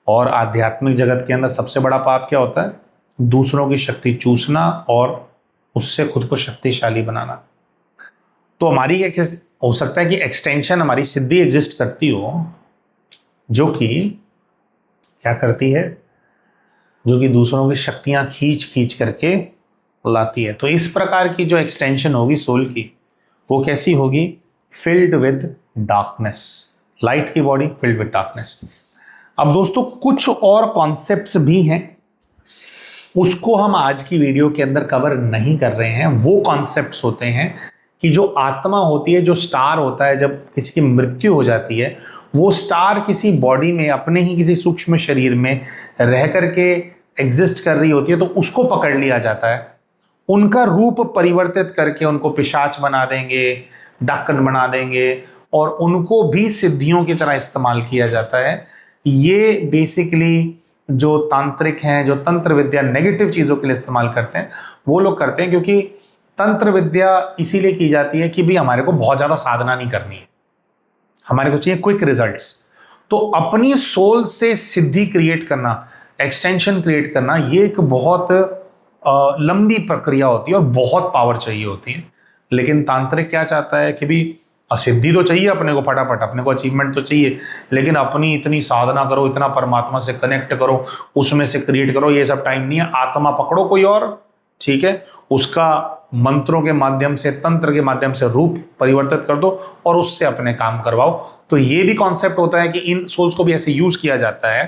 और आध्यात्मिक जगत के अंदर सबसे बड़ा पाप क्या होता है? दूसरों की शक्ति चूसना और उससे खुद को शक्तिशाली बनाना। तो हमारी हो सकता है कि एक्सटेंशन हमारी सिद्धि एग्जिस्ट करती हो जो कि क्या करती है, जो कि दूसरों की शक्तियां खींच खींच करके लाती है। तो इस प्रकार की जो एक्सटेंशन होगी सोल की, वो कैसी होगी? Filled with darkness. लाइट की बॉडी फिल्ड विद डार्कनेस। अब दोस्तों कुछ और कॉन्सेप्ट्स भी हैं, उसको हम आज की वीडियो के अंदर कवर नहीं कर रहे हैं। वो कॉन्सेप्ट्स होते हैं कि जो आत्मा होती है, जो स्टार होता है, जब किसी की मृत्यु हो जाती है, वो स्टार किसी बॉडी में अपने ही किसी सूक्ष्म शरीर में रह करके एग्जिस्ट कर रही होती है, तो उसको पकड़ लिया जाता है, उनका रूप परिवर्तित करके उनको पिशाच बना देंगे, डाकन बना देंगे, और उनको भी सिद्धियों की तरह इस्तेमाल किया जाता है। ये बेसिकली जो तांत्रिक हैं, जो तंत्र विद्या नेगेटिव चीजों के लिए इस्तेमाल करते हैं, वो लोग करते हैं, क्योंकि तंत्र विद्या इसीलिए की जाती है कि भी हमारे को बहुत ज्यादा साधना नहीं करनी है, हमारे को चाहिए क्विक रिजल्ट्स। तो अपनी सोल से सिद्धि क्रिएट करना, एक्सटेंशन क्रिएट करना, ये एक बहुत लंबी प्रक्रिया होती है और बहुत पावर चाहिए होती है। लेकिन तांत्रिक क्या चाहता है कि भी सिद्धि तो चाहिए अपने को, फटाफट अपने को अचीवमेंट तो चाहिए, लेकिन अपनी इतनी साधना करो, इतना परमात्मा से कनेक्ट करो, उसमें से क्रिएट करो, ये सब टाइम नहीं है। आत्मा पकड़ो कोई और, ठीक है, उसका मंत्रों के माध्यम से, तंत्र के माध्यम से रूप परिवर्तित कर दो और उससे अपने काम करवाओ। तो ये भी कॉन्सेप्ट होता है कि इन सोल्स को भी ऐसे यूज किया जाता है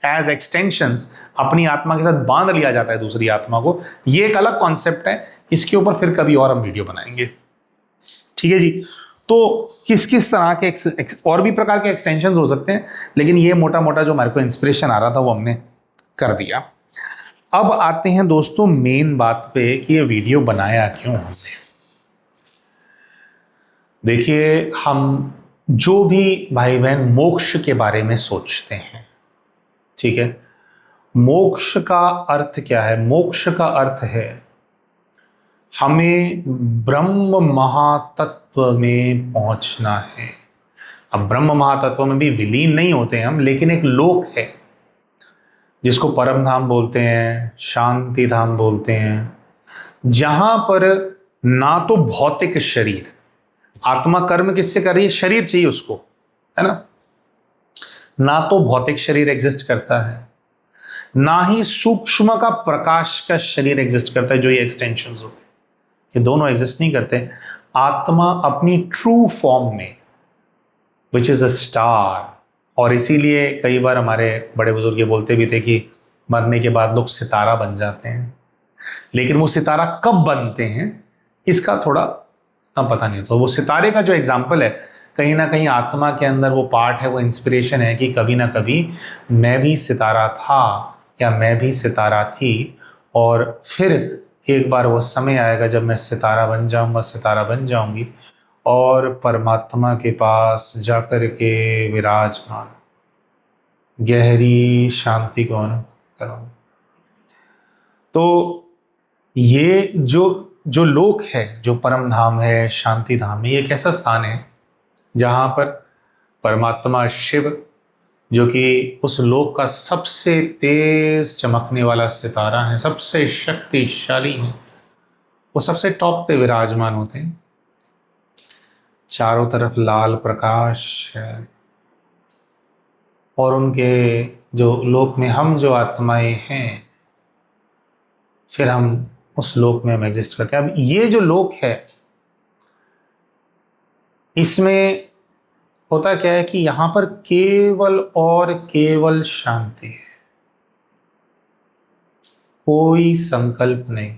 एज एक्सटेंशंस, अपनी आत्मा के साथ बांध लिया जाता है दूसरी आत्मा को। ये एक अलग कॉन्सेप्ट है, इसके ऊपर फिर कभी और हम वीडियो बनाएंगे, ठीक है जी। तो किस किस तरह के और भी प्रकार के एक्सटेंशंस हो सकते हैं, लेकिन ये मोटा मोटा जो हमारे को इंस्पिरेशन आ रहा था वो हमने कर दिया। अब आते हैं दोस्तों मेन बात पे कि ये वीडियो बनाया क्यों हमने। देखिए, हम जो भी भाई बहन मोक्ष के बारे में सोचते हैं, ठीक है, मोक्ष का अर्थ क्या है? मोक्ष का अर्थ है हमें ब्रह्म महातत्व में पहुंचना है। अब ब्रह्म महातत्व में भी विलीन नहीं होते हैं हम, लेकिन एक लोक है जिसको परम धाम बोलते हैं, शांति धाम बोलते हैं, जहां पर ना तो भौतिक शरीर, आत्मा कर्म किससे कर रही है? शरीर चाहिए उसको, है ना तो भौतिक शरीर एग्जिस्ट करता है, ना ही सूक्ष्म का प्रकाश का शरीर एग्जिस्ट करता है, जो ये एक्सटेंशंस होते हैं, ये दोनों एग्जिस्ट नहीं करते। आत्मा अपनी ट्रू फॉर्म में, विच इज अ स्टार, और इसीलिए कई बार हमारे बड़े बुजुर्ग ये बोलते भी थे कि मरने के बाद लोग सितारा बन जाते हैं, लेकिन वो सितारा कब बनते हैं इसका थोड़ा पता नहीं। तो वो सितारे का जो एग्जाम्पल है, कहीं ना कहीं आत्मा के अंदर वो पार्ट है, वो इंस्पिरेशन है कि कभी ना कभी मैं भी सितारा था या मैं भी सितारा थी, और फिर एक बार वो समय आएगा जब मैं सितारा बन जाऊंगा, सितारा बन जाऊंगी, और परमात्मा के पास जाकर के विराजमान गहरी शांति को अनुभव करूंगा। तो ये जो लोक है, जो परम धाम है, शांति धाम है, ये एक ऐसा स्थान है जहां पर परमात्मा शिव, जो कि उस लोक का सबसे तेज चमकने वाला सितारा है, सबसे शक्तिशाली है, वो सबसे टॉप पे विराजमान होते हैं। चारों तरफ लाल प्रकाश है और उनके जो लोक में हम जो आत्माएं हैं, फिर हम उस लोक में हम एग्जिस्ट करते हैं। अब ये जो लोक है, इसमें होता क्या है कि यहां पर केवल और केवल शांति है, कोई संकल्प नहीं,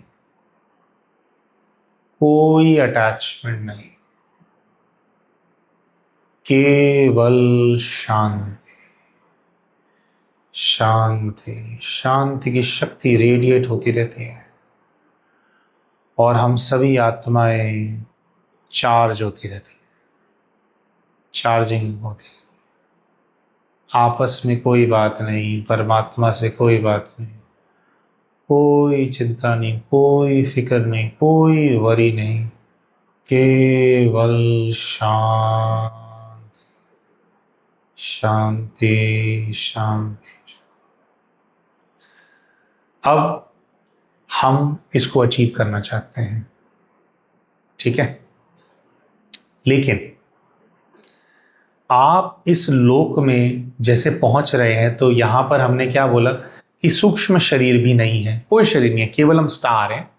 कोई अटैचमेंट नहीं, केवल शांति। शांति शांति की शक्ति रेडिएट होती रहती है और हम सभी आत्माएं चार्ज होती रहती है, चार्जिंग होती है। आपस में कोई बात नहीं, परमात्मा से कोई बात नहीं, कोई चिंता नहीं, कोई फिक्र नहीं, कोई वरी नहीं, केवल शांति शांति शांति। अब हम इसको अचीव करना चाहते हैं, ठीक है, लेकिन आप इस लोक में जैसे पहुंच रहे हैं, तो यहां पर हमने क्या बोला कि सूक्ष्म शरीर भी नहीं है, कोई शरीर नहीं है, केवल हम स्टार हैं।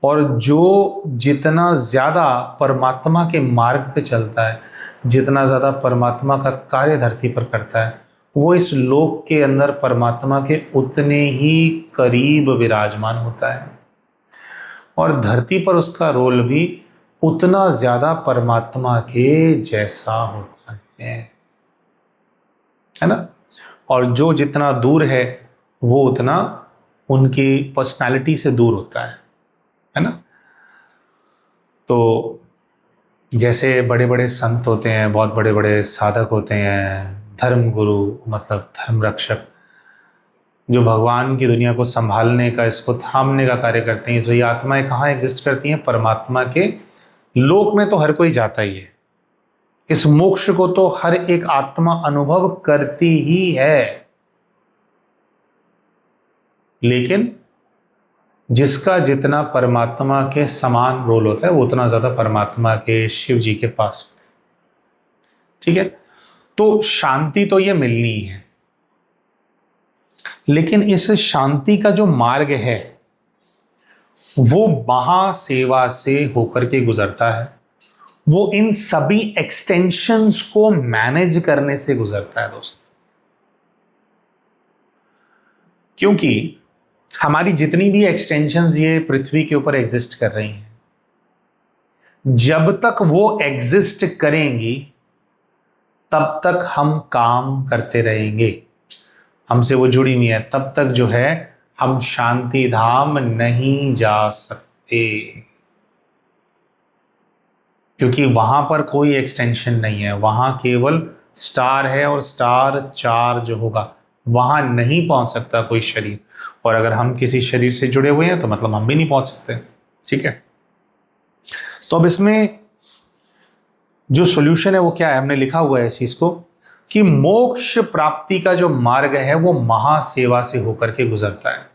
और जो जितना ज्यादा परमात्मा के मार्ग पे चलता है, जितना ज्यादा परमात्मा का कार्य धरती पर करता है, वो इस लोक के अंदर परमात्मा के उतने ही करीब विराजमान होता है और धरती पर उसका रोल भी उतना ज्यादा परमात्मा के जैसा होता है ना। और जो जितना दूर है वो उतना उनकी पर्सनालिटी से दूर होता है ना। तो जैसे बड़े बड़े संत होते हैं, बहुत बड़े बड़े साधक होते हैं, धर्म गुरु मतलब धर्म रक्षक, जो भगवान की दुनिया को संभालने का, इसको थामने का कार्य करते हैं, जो ये आत्माएं कहाँ एग्जिस्ट करती हैं? परमात्मा के लोक में तो हर कोई जाता ही है, इस मोक्ष को तो हर एक आत्मा अनुभव करती ही है, लेकिन जिसका जितना परमात्मा के समान रोल होता है वो उतना ज्यादा परमात्मा के शिव जी के पास होता है, ठीक है। तो शांति तो ये मिलनी ही है, लेकिन इस शांति का जो मार्ग है वो महासेवा से होकर के गुजरता है, वो इन सभी एक्सटेंशंस को मैनेज करने से गुजरता है दोस्त। क्योंकि हमारी जितनी भी एक्सटेंशंस ये पृथ्वी के ऊपर एग्जिस्ट कर रही हैं, जब तक वो एग्जिस्ट करेंगी तब तक हम काम करते रहेंगे, हमसे वो जुड़ी हुई है, तब तक जो है हम शांति धाम नहीं जा सकते, क्योंकि वहां पर कोई एक्सटेंशन नहीं है, वहां केवल स्टार है और स्टार चार्ज होगा, वहां नहीं पहुंच सकता कोई शरीर। और अगर हम किसी शरीर से जुड़े हुए हैं तो मतलब हम भी नहीं पहुंच सकते, ठीक है। तो अब इसमें जो सॉल्यूशन है वो क्या है, हमने लिखा हुआ है इस चीज को कि मोक्ष प्राप्ति का जो मार्ग है वो महासेवा से होकर के गुजरता है।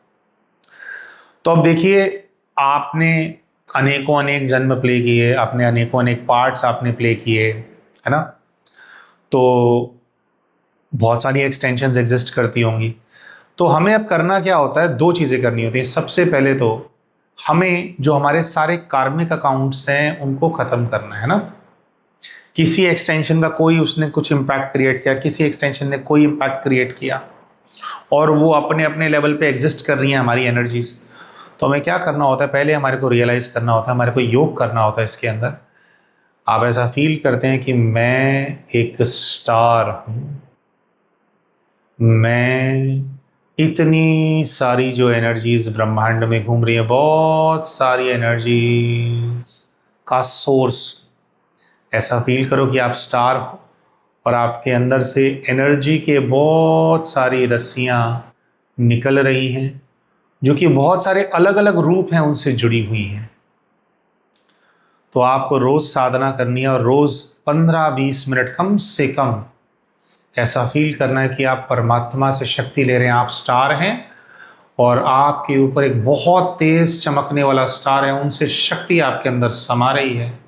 तो अब देखिए, आपने अनेकों अनेक जन्म प्ले किए, आपने अनेकों अनेक पार्ट्स आपने प्ले किए, है ना। तो बहुत सारी एक्सटेंशंस एग्जिस्ट करती होंगी। तो हमें अब करना क्या होता है, दो चीजें करनी होती हैं। सबसे पहले तो हमें जो हमारे सारे कार्मिक अकाउंट्स हैं उनको खत्म करना है ना। किसी एक्सटेंशन का कोई उसने कुछ इम्पैक्ट क्रिएट किया, किसी एक्सटेंशन ने कोई इम्पैक्ट क्रिएट किया और वो अपने अपने लेवल पे एग्जिस्ट कर रही हैं हमारी एनर्जीज। तो हमें क्या करना होता है, पहले हमारे को रियलाइज करना होता है, हमारे को योग करना होता है इसके अंदर। आप ऐसा फील करते हैं कि मैं एक स्टार हूं, मैं इतनी सारी जो एनर्जीज ब्रह्मांड में घूम रही है, बहुत सारी एनर्जीज का सोर्स। ऐसा फील करो कि आप स्टार हो और आपके अंदर से एनर्जी के बहुत सारी रस्सियां निकल रही हैं, जो कि बहुत सारे अलग अलग रूप हैं उनसे जुड़ी हुई हैं। तो आपको रोज साधना करनी है और रोज 15-20 मिनट कम से कम ऐसा फील करना है कि आप परमात्मा से शक्ति ले रहे हैं, आप स्टार हैं और आपके ऊपर एक बहुत तेज चमकने वाला स्टार है, उनसे शक्ति आपके अंदर समा रही है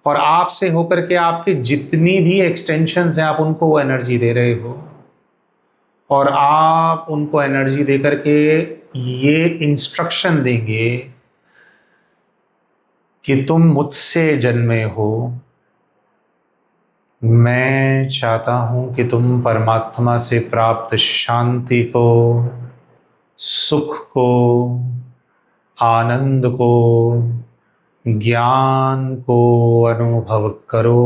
और आपसे होकर के आपके जितनी भी एक्सटेंशंस हैं आप उनको वो एनर्जी दे रहे हो और आप उनको एनर्जी दे करके ये इंस्ट्रक्शन देंगे कि तुम मुझसे जन्मे हो, मैं चाहता हूं कि तुम परमात्मा से प्राप्त शांति को, सुख को, आनंद को, ज्ञान को अनुभव करो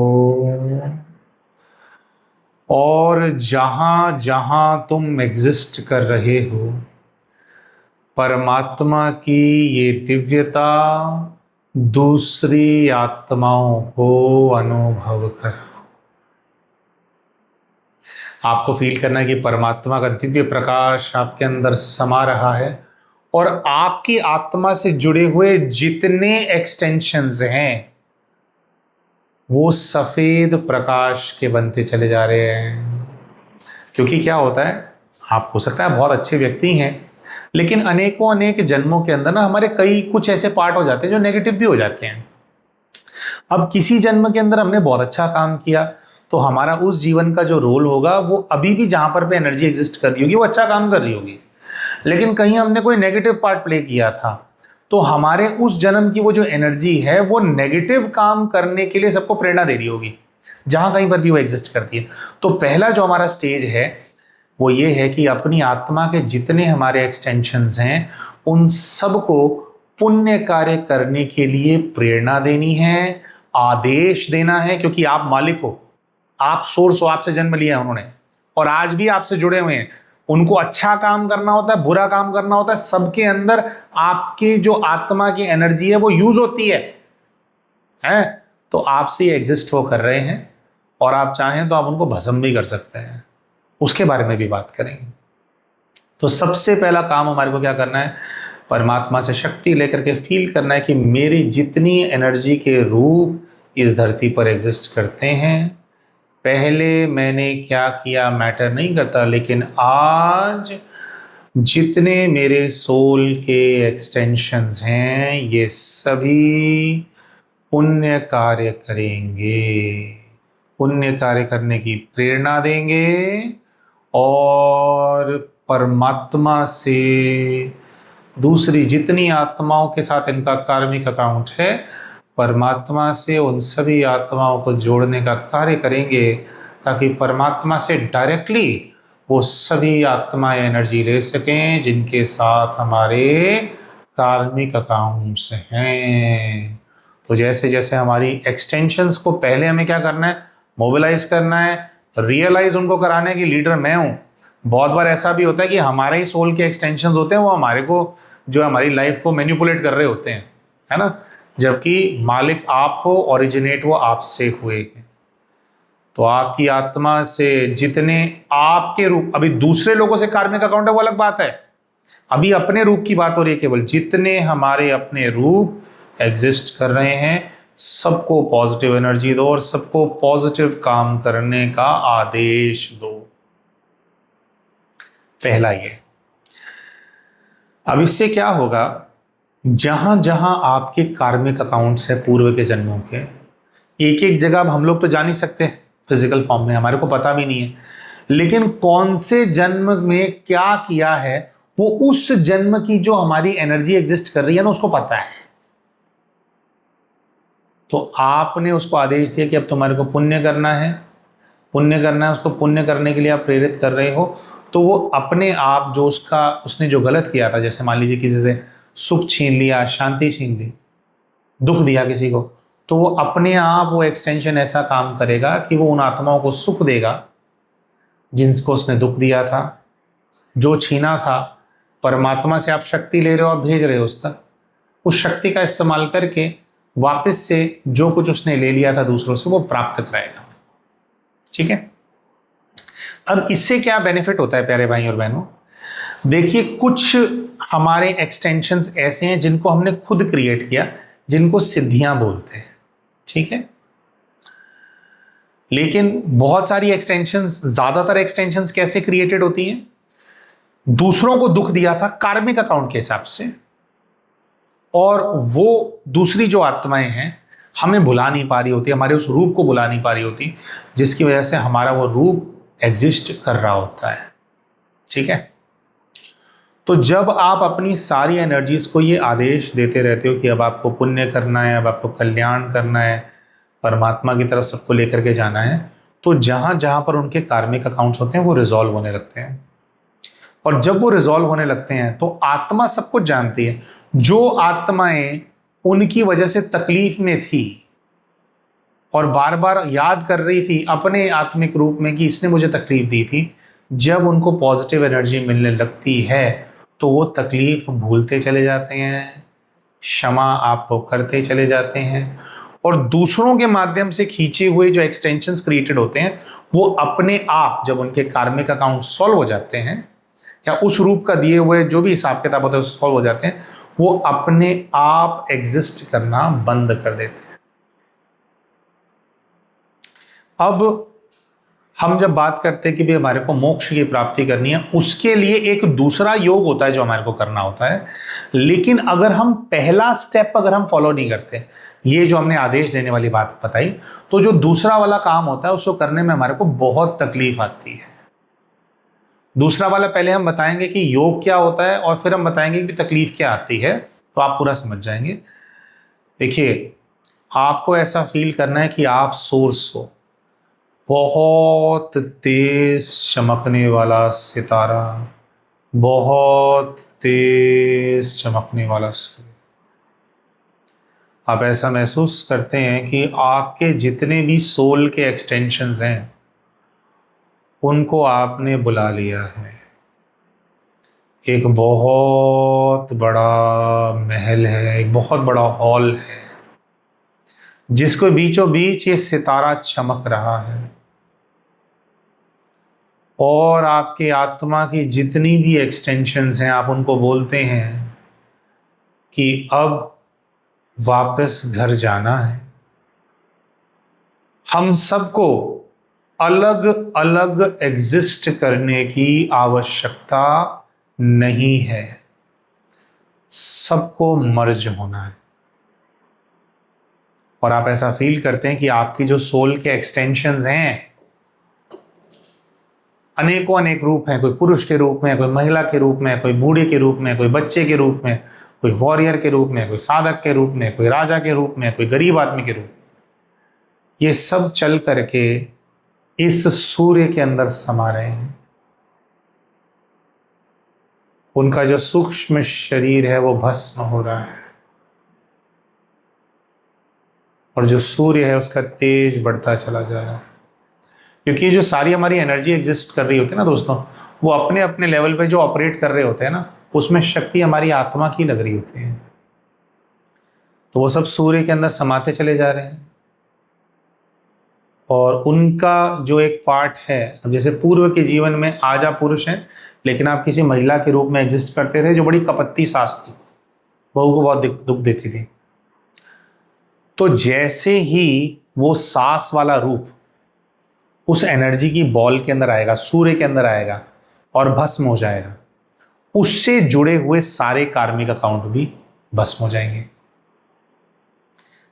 और जहां जहां तुम एग्जिस्ट कर रहे हो परमात्मा की ये दिव्यता दूसरी आत्माओं को अनुभव करो। आपको फील करना है कि परमात्मा का दिव्य प्रकाश आपके अंदर समा रहा है और आपकी आत्मा से जुड़े हुए जितने एक्सटेंशंस हैं वो सफेद प्रकाश के बनते चले जा रहे हैं। क्योंकि क्या होता है, आप हो सकता है बहुत अच्छे व्यक्ति हैं लेकिन अनेकों अनेक जन्मों के अंदर ना हमारे कई कुछ ऐसे पार्ट हो जाते हैं जो नेगेटिव भी हो जाते हैं। अब किसी जन्म के अंदर हमने बहुत अच्छा काम किया तो हमारा उस जीवन का जो रोल होगा वो अभी भी जहां पर भी एनर्जी एग्जिस्ट कर रही होगी वो अच्छा काम कर रही होगी, लेकिन कहीं हमने कोई नेगेटिव पार्ट प्ले किया था तो हमारे उस जन्म की वो जो एनर्जी है वो नेगेटिव काम करने के लिए सबको प्रेरणा दे रही होगी जहां कहीं पर भी वो एग्जिस्ट करती है। तो पहला जो हमारा स्टेज है वो ये है कि अपनी आत्मा के जितने हमारे एक्सटेंशंस हैं उन सबको पुण्य कार्य करने के लिए प्रेरणा देनी है, आदेश देना है, क्योंकि आप मालिक हो, आप सोर्स हो, आपसे जन्म लिया है उन्होंने और आज भी आपसे जुड़े हुए हैं। उनको अच्छा काम करना होता है, बुरा काम करना होता है, सबके अंदर आपकी जो आत्मा की एनर्जी है वो यूज होती है? तो आपसे ये एग्जिस्ट वो कर रहे हैं और आप चाहें तो आप उनको भस्म भी कर सकते हैं, उसके बारे में भी बात करेंगे। तो सबसे पहला काम हमारे को क्या करना है, परमात्मा से शक्ति लेकर के फील करना है कि मेरी जितनी एनर्जी के रूप इस धरती पर एग्जिस्ट करते हैं, पहले मैंने क्या किया मैटर नहीं करता, लेकिन आज जितने मेरे सोल के एक्सटेंशंस हैं ये सभी पुण्य कार्य करेंगे, पुण्य कार्य करने की प्रेरणा देंगे और परमात्मा से दूसरी जितनी आत्माओं के साथ इनका कार्मिक अकाउंट है परमात्मा से उन सभी आत्माओं को जोड़ने का कार्य करेंगे ताकि परमात्मा से डायरेक्टली वो सभी आत्माएं एनर्जी ले सकें जिनके साथ हमारे कार्मिक अकाउंट्स हैं। तो जैसे जैसे हमारी एक्सटेंशंस को पहले हमें क्या करना है, मोबिलाइज करना है, रियलाइज उनको कराना है कि लीडर मैं हूं। बहुत बार ऐसा भी होता है कि हमारे ही सोल के एक्सटेंशंस होते हैं वो हमारे को जो हमारी लाइफ को मैनिपुलेट कर रहे होते हैं, है ना, जबकि मालिक आप हो, ओरिजिनेट वो आपसे हुए हैं। तो आपकी आत्मा से जितने आपके रूप, अभी दूसरे लोगों से कार्मिक अकाउंट है वो अलग बात है, अभी अपने रूप की बात हो रही है, केवल जितने हमारे अपने रूप एग्जिस्ट कर रहे हैं सबको पॉजिटिव एनर्जी दो और सबको पॉजिटिव काम करने का आदेश दो। पहला ये। अब इससे क्या होगा, जहां जहां आपके कार्मिक अकाउंट्स है पूर्व के जन्मों के, एक एक जगह अब हम लोग तो जान नहीं सकते फिजिकल फॉर्म में, हमारे को पता भी नहीं है, लेकिन कौन से जन्म में क्या किया है वो उस जन्म की जो हमारी एनर्जी एग्जिस्ट कर रही है ना उसको पता है। तो आपने उसको आदेश दिया कि अब तुम्हारे को पुण्य करना है, पुण्य करना है, उसको पुण्य करने के लिए आप प्रेरित कर रहे हो, तो वो अपने आप जो उसने जो गलत किया था, जैसे मान लीजिए किसी से सुख छीन लिया, शांति छीन ली, दुख दिया किसी को, तो वो अपने आप वो एक्सटेंशन ऐसा काम करेगा कि वो उन आत्माओं को सुख देगा जिनको उसने दुख दिया था, जो छीना था। परमात्मा से आप शक्ति ले रहे हो, आप भेज रहे हो उस तक, उस शक्ति का इस्तेमाल करके वापस से जो कुछ उसने ले लिया था दूसरों से वो प्राप्त कराएगा। ठीक है, अब इससे क्या बेनिफिट होता है प्यारे भाई और बहनों, देखिए कुछ हमारे एक्सटेंशंस ऐसे हैं जिनको हमने खुद क्रिएट किया, जिनको सिद्धियां बोलते हैं। ठीक है, लेकिन बहुत सारी एक्सटेंशंस, ज्यादातर एक्सटेंशंस कैसे क्रिएटेड होती हैं, दूसरों को दुख दिया था कार्मिक अकाउंट के हिसाब से, और वो दूसरी जो आत्माएं हैं हमें भुला नहीं पा रही होती, हमारे उस रूप को भुला नहीं पा रही होती, जिसकी वजह से हमारा वो रूप एग्जिस्ट कर रहा होता है। ठीक है, तो जब आप अपनी सारी एनर्जीज को ये आदेश देते रहते हो कि अब आपको पुण्य करना है, अब आपको कल्याण करना है, परमात्मा की तरफ सबको लेकर के जाना है, तो जहां जहां पर उनके कार्मिक अकाउंट्स होते हैं वो रिजॉल्व होने लगते हैं। और जब वो रिजॉल्व होने लगते हैं तो आत्मा सब कुछ जानती है। जो आत्माएं उनकी वजह से तकलीफ में थी और बार बार याद कर रही थी अपने आत्मिक रूप में कि इसने मुझे तकलीफ दी थी, जब उनको पॉजिटिव एनर्जी मिलने लगती है तो वो तकलीफ भूलते चले जाते हैं, क्षमा आपको करते चले जाते हैं, और दूसरों के माध्यम से खींचे हुए जो एक्सटेंशंस क्रिएटेड होते हैं वो अपने आप, जब उनके कार्मिक अकाउंट सॉल्व हो जाते हैं या उस रूप का दिए हुए जो भी हिसाब किताब होते हैं सॉल्व हो जाते हैं, वो अपने आप एग्जिस्ट करना बंद कर देते हैं। अब हम जब बात करते हैं कि भाई हमारे को मोक्ष की प्राप्ति करनी है, उसके लिए एक दूसरा योग होता है जो हमारे को करना होता है। लेकिन अगर हम पहला स्टेप अगर हम फॉलो नहीं करते, ये जो हमने आदेश देने वाली बात बताई, तो जो दूसरा वाला काम होता है उसको करने में हमारे को बहुत तकलीफ आती है। दूसरा वाला पहले हम बताएंगे कि योग क्या होता है और फिर हम बताएंगे कि तकलीफ क्या आती है, तो आप पूरा समझ जाएंगे। देखिए, आपको ऐसा फील करना है कि आप सोर्स हो, बहुत तेज चमकने वाला सितारा, बहुत तेज चमकने वाला सूर्य। आप ऐसा महसूस करते हैं कि आपके जितने भी सोल के एक्सटेंशंस हैं उनको आपने बुला लिया है। एक बहुत बड़ा महल है, एक बहुत बड़ा हॉल है जिसको बीचों बीच ये सितारा चमक रहा है, और आपके आत्मा की जितनी भी एक्सटेंशंस हैं आप उनको बोलते हैं कि अब वापस घर जाना है। हम सबको अलग अलग एग्जिस्ट करने की आवश्यकता नहीं है, सबको मर्ज होना है। और आप ऐसा फील करते हैं कि आपकी जो सोल के एक्सटेंशंस हैं अनेकों अनेक रूप हैं, कोई पुरुष के रूप में, कोई महिला के रूप में, कोई बूढ़े के रूप में, कोई बच्चे के रूप में, कोई वॉरियर के रूप में, कोई साधक के रूप में, कोई राजा के रूप में, कोई गरीब आदमी के रूप में, ये सब चल करके इस सूर्य के अंदर समा रहे हैं। उनका जो सूक्ष्म शरीर है वो भस्म हो रहा है और जो सूर्य है उसका तेज बढ़ता चला जा रहा है। क्योंकि ये जो सारी हमारी एनर्जी एग्जिस्ट कर रही होती है ना दोस्तों, वो अपने अपने लेवल पे जो ऑपरेट कर रहे होते हैं ना, उसमें शक्ति हमारी आत्मा की लग रही होती है। तो वो सब सूर्य के अंदर समाते चले जा रहे हैं और उनका जो एक पार्ट है, अब जैसे पूर्व के जीवन में आज आप पुरुष हैं लेकिन आप किसी महिला के रूप में एग्जिस्ट करते थे जो बड़ी कपत्ती सास थी, बहू को बहुत दुख देती थी। तो जैसे ही वो सास वाला रूप उस एनर्जी की बॉल के अंदर आएगा, सूर्य के अंदर आएगा और भस्म हो जाएगा, उससे जुड़े हुए सारे कार्मिक अकाउंट भी भस्म हो जाएंगे।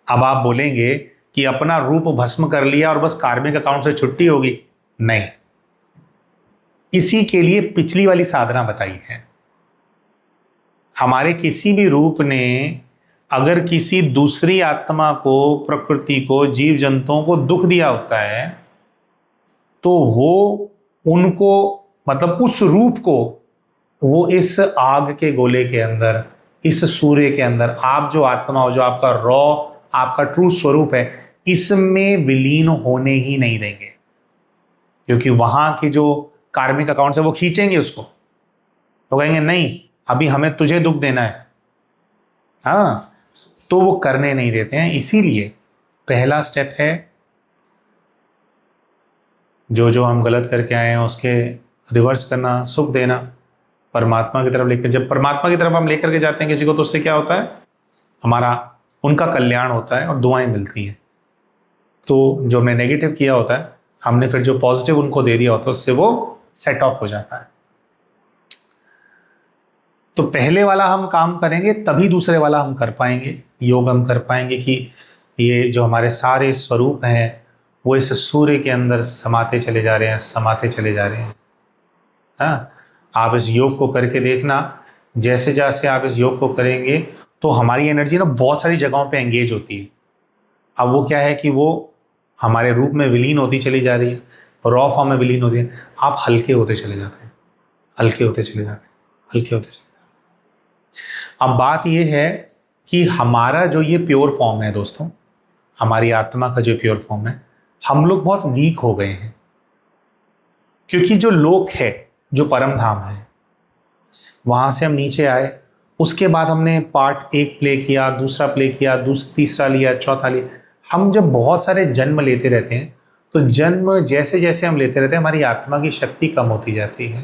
अब आप बोलेंगे कि अपना रूप भस्म कर लिया और बस कार्मिक अकाउंट से छुट्टी होगी, नहीं। इसी के लिए पिछली वाली साधना बताई है। हमारे किसी भी रूप ने अगर किसी दूसरी आत्मा को, प्रकृति को, जीव जंतुओं को दुख दिया होता है तो वो उनको, मतलब उस रूप को वो इस आग के गोले के अंदर, इस सूर्य के अंदर, आप जो आत्मा हो, जो आपका रॉ, आपका ट्रू स्वरूप है, इसमें विलीन होने ही नहीं देंगे। क्योंकि वहां की जो कार्मिक अकाउंट है वो खींचेंगे उसको, तो कहेंगे नहीं अभी हमें तुझे दुख देना है, हाँ, तो वो करने नहीं देते हैं। इसीलिए पहला स्टेप है जो जो हम गलत करके आए हैं उसके रिवर्स करना, सुख देना, परमात्मा की तरफ लेकर। जब परमात्मा की तरफ हम लेकर के जाते हैं किसी को, तो उससे क्या होता है, हमारा उनका कल्याण होता है और दुआएं मिलती हैं। तो जो हमने नेगेटिव किया होता है, हमने फिर जो पॉजिटिव उनको दे दिया होता है, उससे वो सेट ऑफ हो जाता है। तो पहले वाला हम काम करेंगे तभी दूसरे वाला हम कर पाएंगे, योग हम कर पाएंगे कि ये जो हमारे सारे स्वरूप हैं वो इस सूर्य के अंदर समाते चले जा रहे हैं, समाते चले जा रहे हैं। हाँ, आप इस योग को करके देखना, जैसे जैसे आप इस योग को करेंगे तो हमारी एनर्जी ना बहुत सारी जगहों पे एंगेज होती है। अब वो क्या है कि वो हमारे रूप में विलीन होती चली जा रही है, रॉ फॉर्म में विलीन होती है, आप हल्के होते चले जाते हैं, हल्के होते चले जाते हैं, हल्के होते चले जाते हैं। अब बात ये है कि हमारा जो ये प्योर फॉर्म है दोस्तों, हमारी आत्मा का जो प्योर फॉर्म है, हम लोग बहुत वीक हो गए हैं, क्योंकि जो लोक है, जो परम धाम है, वहां से हम नीचे आए, उसके बाद हमने पार्ट 1 प्ले किया, दूसरा प्ले किया, तीसरा लिया, चौथा लिया। हम जब बहुत सारे जन्म लेते रहते हैं तो जन्म जैसे जैसे हम लेते रहते हैं हमारी आत्मा की शक्ति कम होती जाती है,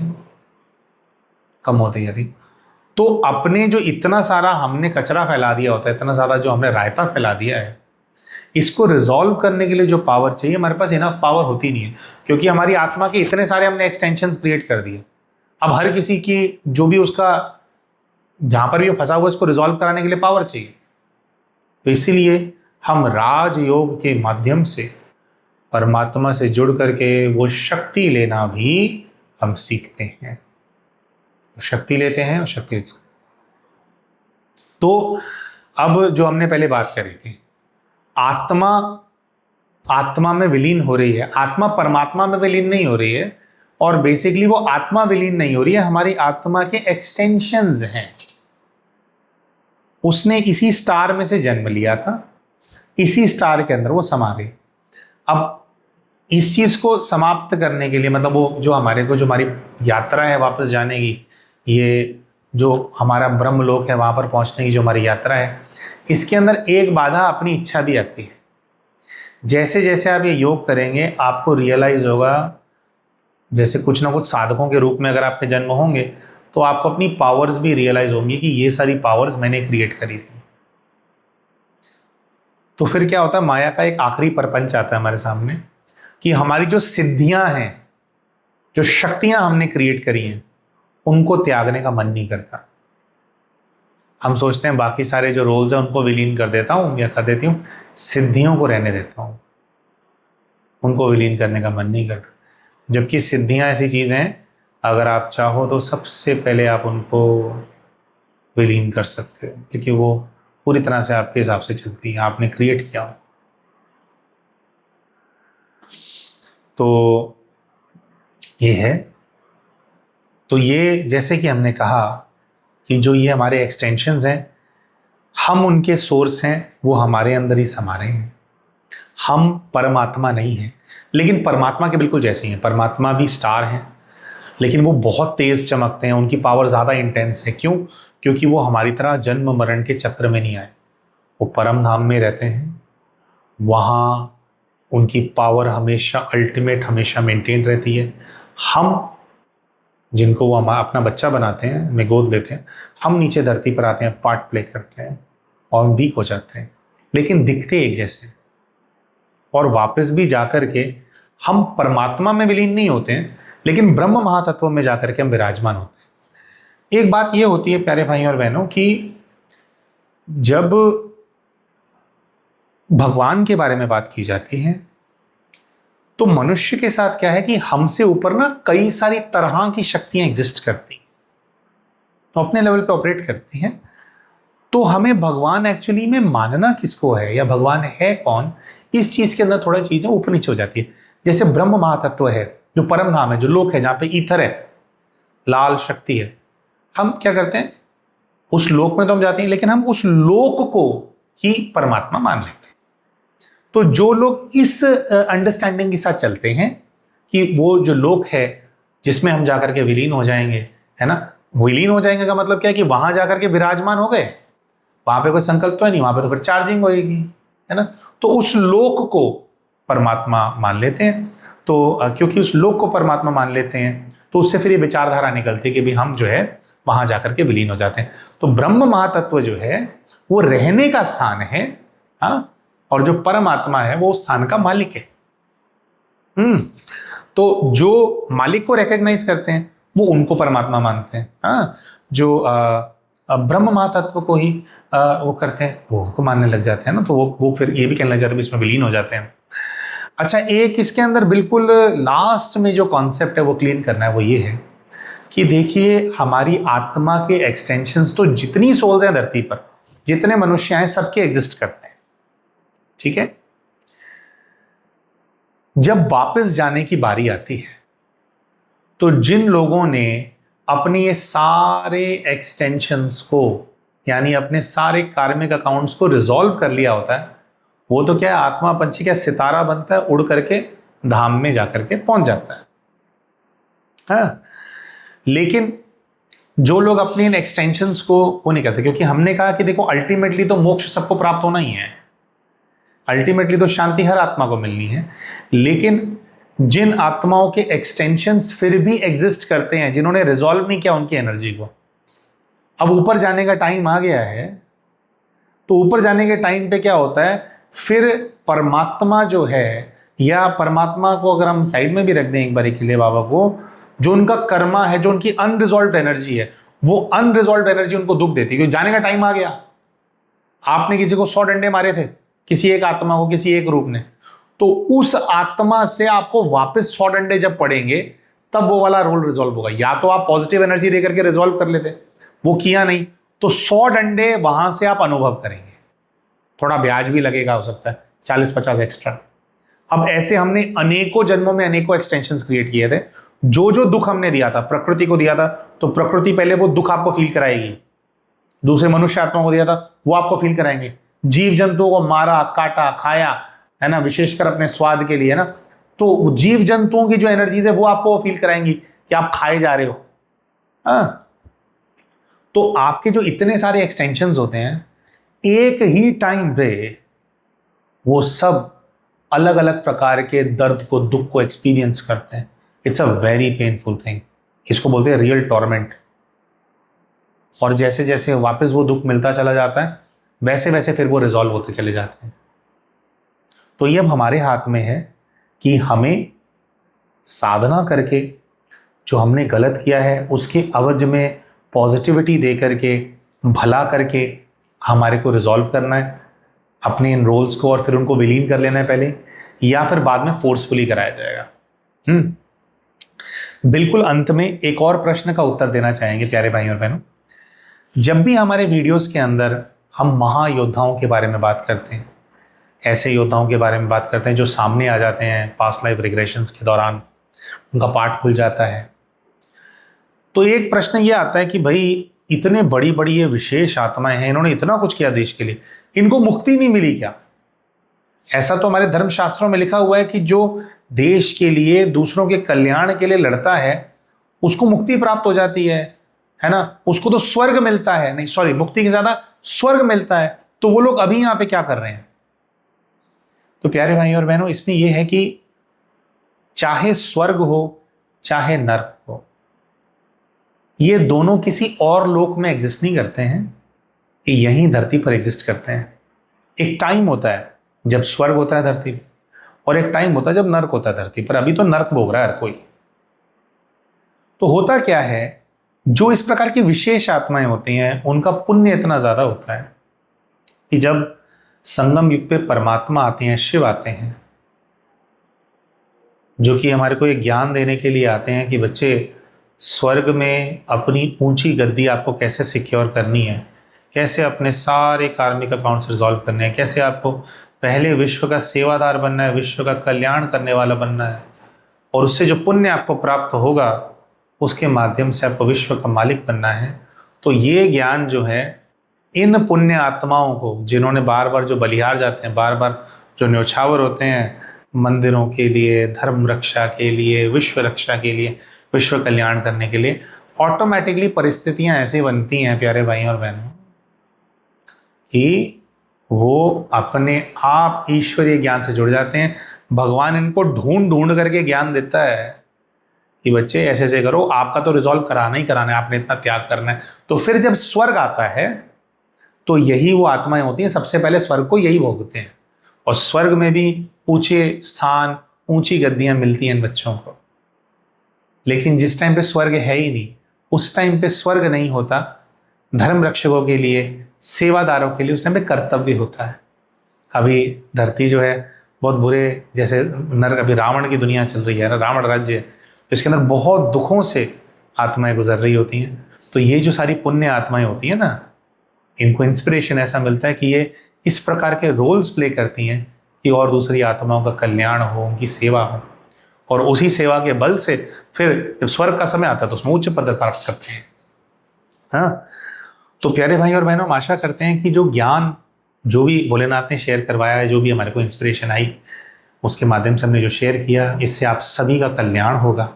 कम होती जाती। तो अपने जो इतना सारा हमने कचरा फैला दिया होता है, इतना ज़्यादा जो हमने रायता फैला दिया है, इसको रिजॉल्व करने के लिए जो पावर चाहिए हमारे पास इनफ पावर होती नहीं है, क्योंकि हमारी आत्मा के इतने सारे हमने एक्सटेंशंस क्रिएट कर दिए। अब हर किसी की जो भी उसका जहां पर भी फंसा हुआ इसको रिजॉल्व कराने के लिए पावर चाहिए। तो इसीलिए हम राजयोग के माध्यम से परमात्मा से जुड़ करके वो शक्ति लेना भी हम सीखते हैं, शक्ति लेते हैं और शक्ति। तो अब जो हमने पहले बात करी थी, आत्मा आत्मा में विलीन हो रही है, आत्मा परमात्मा में विलीन नहीं हो रही है, और बेसिकली वो आत्मा विलीन नहीं हो रही है, हमारी आत्मा के एक्सटेंशंस हैं। उसने इसी स्टार में से जन्म लिया था, इसी स्टार के अंदर वो समा गई। अब इस चीज को समाप्त करने के लिए, मतलब वो जो हमारे को जो हमारी यात्रा है वापस जाने की, ये जो हमारा ब्रह्मलोक है वहां पर पहुंचने की जो हमारी यात्रा है, इसके अंदर एक बाधा अपनी इच्छा भी आती है। जैसे जैसे आप ये योग करेंगे आपको रियलाइज होगा, जैसे कुछ ना कुछ साधकों के रूप में अगर आपके जन्म होंगे तो आपको अपनी पावर्स भी रियलाइज होंगी कि ये सारी पावर्स मैंने क्रिएट करी थी। तो फिर क्या होता है, माया का एक आखिरी प्रपंच आता है हमारे सामने कि हमारी जो सिद्धियां हैं, जो शक्तियां हमने क्रिएट करी हैं, उनको त्यागने का मन नहीं करता। हम सोचते हैं बाकी सारे जो रोल्स हैं उनको विलीन कर देता हूं या कर देती हूं, सिद्धियों को रहने देता हूं, उनको विलीन करने का मन नहीं करता। जबकि सिद्धियां ऐसी चीजें हैं, अगर आप चाहो तो सबसे पहले आप उनको विलीन कर सकते हो, क्योंकि वो पूरी तरह से आपके हिसाब से चलती है, आपने क्रिएट किया हो। तो ये है, तो ये जैसे कि हमने कहा कि जो ये हमारे एक्सटेंशंस हैं, हम उनके सोर्स हैं, वो हमारे अंदर ही समा रहे हैं। हम परमात्मा नहीं हैं, लेकिन परमात्मा के बिल्कुल जैसे ही हैं। परमात्मा भी स्टार हैं, लेकिन वो बहुत तेज चमकते हैं, उनकी पावर ज़्यादा इंटेंस है। क्यों? क्योंकि वो हमारी तरह जन्म मरण के चक्र में नहीं आए, वो परम धाम में रहते हैं, वहाँ उनकी पावर हमेशा अल्टीमेट, हमेशा मेंटेन रहती है। हम जिनको वो अपना बच्चा बनाते हैं, हमें गोद लेते हैं, हम नीचे धरती पर आते हैं, पार्ट प्ले करते हैं और वीक हो जाते हैं, लेकिन दिखते एक जैसे, और वापस भी जाकर के हम परमात्मा में विलीन नहीं होते हैं, लेकिन ब्रह्म महातत्व में जाकर के हम विराजमान होते हैं। एक बात यह होती है प्यारे भाइयों और बहनों कि जब भगवान के बारे में बात की जाती है तो मनुष्य के साथ क्या है कि हमसे ऊपर ना कई सारी तरह की शक्तियां एग्जिस्ट करती, तो अपने लेवल पे ऑपरेट करती हैं। तो हमें भगवान एक्चुअली में मानना किसको है, या भगवान है कौन, इस चीज के अंदर थोड़ा चीजें ऊपर नीचे हो जाती है। जैसे ब्रह्म महातत्व है, जो परम धाम है, जो लोक है, जहां पे ईथर है, लाल शक्ति है, हम क्या करते हैं, उस लोक में तो हम जाते हैं, लेकिन हम उस लोक को ही परमात्मा मान लेते हैं। तो जो लोग इस अंडरस्टैंडिंग के साथ चलते हैं कि वो जो लोक है जिसमें हम जाकर के विलीन हो जाएंगे, है ना, विलीन हो जाएंगे का मतलब क्या है कि वहां जाकर के विराजमान हो गए, वहां पे कोई संकल्प तो है नहीं, वहां पे तो फिर चार्जिंग होएगी, है ना, तो उस लोक को परमात्मा मान लेते हैं। तो क्योंकि उस लोक को परमात्मा मान लेते हैं तो उससे फिर ये विचारधारा निकलती है कि भी हम जो है वहां जाकर के विलीन हो जाते हैं। तो ब्रह्म महातत्व जो है वो रहने का स्थान है, हाँ, और जो परमात्मा है वो स्थान का मालिक है। तो जो मालिक को रिकॉग्नाइज करते हैं वो उनको परमात्मा मानते हैं। हाँ, जो ब्रह्म महातत्व को ही वो करते हैं, वो उनको मानने लग जाते हैं ना, तो वो फिर ये भी कहने लग जाते हैं, इसमें विलीन हो जाते हैं। अच्छा, एक इसके अंदर बिल्कुल लास्ट में जो कॉन्सेप्ट है वो क्लीन करना है, वो ये है कि देखिए हमारी आत्मा के एक्सटेंशंस तो जितनी सोल्स हैं धरती पर, जितने मनुष्य हैं, सबके एग्जिस्ट करते हैं, ठीक है। जब वापस जाने की बारी आती है तो जिन लोगों ने अपने ये सारे एक्सटेंशंस को, यानी अपने सारे कार्मिक अकाउंट्स को रिजॉल्व कर लिया होता है, वो तो क्या है, आत्मा पंछी क्या सितारा बनता है, उड़ करके धाम में जाकर के पहुंच जाता है। हाँ, लेकिन जो लोग अपने इन एक्सटेंशंस को वो नहीं करते, क्योंकि हमने कहा कि देखो अल्टीमेटली तो मोक्ष सबको प्राप्त होना ही है, अल्टीमेटली तो शांति हर आत्मा को मिलनी है, लेकिन जिन आत्माओं के एक्सटेंशंस फिर भी एग्जिस्ट करते हैं, जिन्होंने रिजॉल्व नहीं किया उनकी एनर्जी को, अब ऊपर जाने का टाइम आ गया है, तो ऊपर जाने के टाइम पे क्या होता है, फिर परमात्मा जो है, या परमात्मा को अगर हम साइड में भी रख दें एक बार के लिए बाबा को, जो उनका कर्मा है, जो उनकी अनरिजॉल्व एनर्जी है, वो अनरिजॉल्व एनर्जी उनको दुख देती है, क्योंकि जाने का टाइम आ गया। आपने किसी को 100 डंडे मारे थे, किसी एक आत्मा को, किसी एक रूप ने, तो उस आत्मा से आपको वापस 100 डंडे जब पड़ेंगे तब वो वाला रोल रिजॉल्व होगा। या तो आप पॉजिटिव एनर्जी देकर के रिजॉल्व कर लेते, वो किया नहीं, तो 100 डंडे वहां से आप अनुभव करेंगे, थोड़ा ब्याज भी लगेगा, हो सकता है 40-50 एक्स्ट्रा। अब ऐसे हमने अनेकों जन्मों में अनेकों एक्सटेंशंस क्रिएट किए थे। जो जो दुख हमने दिया था, प्रकृति को दिया था, तो प्रकृति पहले वो दुख आपको फील कराएगी। दूसरे मनुष्य आत्मा को दिया था, वो आपको फील कराएंगे। जीव जंतुओं को मारा, काटा, खाया, है ना, विशेषकर अपने स्वाद के लिए ना, तो जीव जंतुओं की जो एनर्जीज है वो आपको फील कराएंगी कि आप खाए जा रहे हो। हाँ, तो आपके जो इतने सारे एक्सटेंशंस होते हैं, एक ही टाइम पे वो सब अलग अलग प्रकार के दर्द को, दुख को एक्सपीरियंस करते हैं। It's a very painful thing, इसको बोलते हैं रियल टॉर्मेंट। और जैसे जैसे वापस वो दुख मिलता चला जाता है, वैसे वैसे फिर वो रिजॉल्व होते चले जाते हैं। तो ये अब हमारे हाथ में है कि हमें साधना करके जो हमने गलत किया है उसके अवज में पॉजिटिविटी दे करके, भला करके हमारे को रिजॉल्व करना है अपने इन रोल्स को, और फिर उनको विलीन कर लेना है पहले, या फिर बाद में फोर्सफुली कराया जाएगा। बिल्कुल अंत में एक और प्रश्न का उत्तर देना चाहेंगे प्यारे भाई और बहनों। जब भी हमारे वीडियोस के अंदर हम महायोद्धाओं के बारे में बात करते हैं, ऐसे योद्धाओं के बारे में बात करते हैं जो सामने आ जाते हैं पास्ट लाइफ रिग्रेशंस के दौरान, उनका पाठ खुल जाता है, तो एक प्रश्न ये आता है कि भाई इतने बड़ी बड़ी ये विशेष आत्माएं हैं, इन्होंने इतना कुछ किया देश के लिए, इनको मुक्ति नहीं मिली क्या? ऐसा तो हमारे धर्मशास्त्रों में लिखा हुआ है कि जो देश के लिए, दूसरों के कल्याण के लिए लड़ता है उसको मुक्ति प्राप्त हो जाती है ना, उसको तो स्वर्ग मिलता है, नहीं सॉरी, मुक्ति के ज्यादा स्वर्ग मिलता है। तो वो लोग अभी यहां पे क्या कर रहे हैं? तो प्यारे भाई और बहनों, इसमें यह है कि चाहे स्वर्ग हो चाहे नर्क हो, ये दोनों किसी और लोक में एग्जिस्ट नहीं करते हैं, ये यहीं धरती पर एग्जिस्ट करते हैं। एक टाइम होता है जब स्वर्ग होता है धरती पर, और एक टाइम होता है जब नर्क होता है धरती पर। अभी तो नर्क भोग रहा है हर कोई। तो होता क्या है, जो इस प्रकार की विशेष आत्माएं होती हैं उनका पुण्य इतना ज्यादा होता है कि जब संगम युग पे परमात्मा आते हैं, शिव आते हैं, जो कि हमारे को एक ज्ञान देने के लिए आते हैं कि बच्चे स्वर्ग में अपनी ऊंची गद्दी आपको कैसे सिक्योर करनी है, कैसे अपने सारे कार्मिक अकाउंट्स रिजॉल्व करने हैं, कैसे आपको पहले विश्व का सेवादार बनना है, विश्व का कल्याण करने वाला बनना है, और उससे जो पुण्य आपको प्राप्त होगा उसके माध्यम से आपको विश्व का मालिक बनना है। तो ये ज्ञान जो है इन पुण्य आत्माओं को, जिन्होंने बार बार जो बलिहार जाते हैं, बार बार जो न्योछावर होते हैं मंदिरों के लिए, धर्म रक्षा के लिए, विश्व रक्षा के लिए, विश्व कल्याण करने के लिए, ऑटोमेटिकली परिस्थितियां ऐसी बनती हैं प्यारे भाई और बहनों कि वो अपने आप ईश्वरीय ज्ञान से जुड़ जाते हैं। भगवान इनको ढूंढ ढूंढ करके ज्ञान देता है कि बच्चे ऐसे ऐसे करो, आपका तो रिजॉल्व कराना ही कराना है, आपने इतना त्याग करना है। तो फिर जब स्वर्ग आता है तो यही वो आत्माएं होती हैं, सबसे पहले स्वर्ग को यही भोगते हैं, और स्वर्ग में भी ऊंचे स्थान, ऊंची गद्दियां मिलती हैं इन बच्चों को। लेकिन जिस टाइम पे स्वर्ग है ही नहीं, उस टाइम पे स्वर्ग नहीं होता। धर्म रक्षकों के लिए, सेवादारों के लिए उस टाइम पे कर्तव्य होता है। अभी धरती जो है बहुत बुरे, जैसे नरक, अभी रावण की दुनिया चल रही है ना, रावण राज्य, तो इसके अंदर बहुत दुखों से आत्माएं गुजर रही होती हैं। तो ये जो सारी पुण्य आत्माएं होती हैं ना, इनको इंस्पिरेशन ऐसा मिलता है कि ये इस प्रकार के रोल्स प्ले करती हैं कि और दूसरी आत्माओं का कल्याण हो, उनकी सेवा हो, और उसी सेवा के बल से फिर जब स्वर्ग का समय आता है तो उसमें उच्च पद प्राप्त करते हैं। हाँ, तो प्यारे भाई और बहनों, हम आशा करते हैं कि जो ज्ञान, जो भी भोलेनाथ ने शेयर करवाया है, जो भी हमारे को इंस्पिरेशन आई, उसके माध्यम से हमने जो शेयर किया, इससे आप सभी का कल्याण होगा।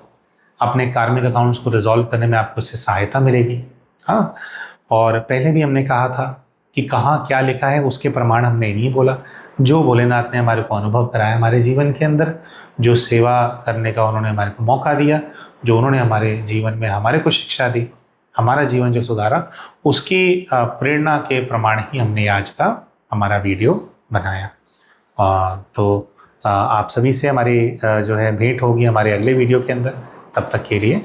अपने कार्मिक अकाउंट्स को रिजॉल्व करने में आपको इससे सहायता मिलेगी। हाँ, और पहले भी हमने कहा था कि कहाँ क्या लिखा है उसके प्रमाण हमने नहीं बोला। जो भोलेनाथ ने हमारे को अनुभव कराया हमारे जीवन के अंदर, जो सेवा करने का उन्होंने हमारे को मौका दिया, जो उन्होंने हमारे जीवन में हमारे को शिक्षा दी, हमारा जीवन जो सुधारा, उसकी प्रेरणा के प्रमाण ही हमने आज का हमारा वीडियो बनाया। तो आप सभी से हमारी जो है भेंट होगी हमारे अगले वीडियो के अंदर। तब तक के लिए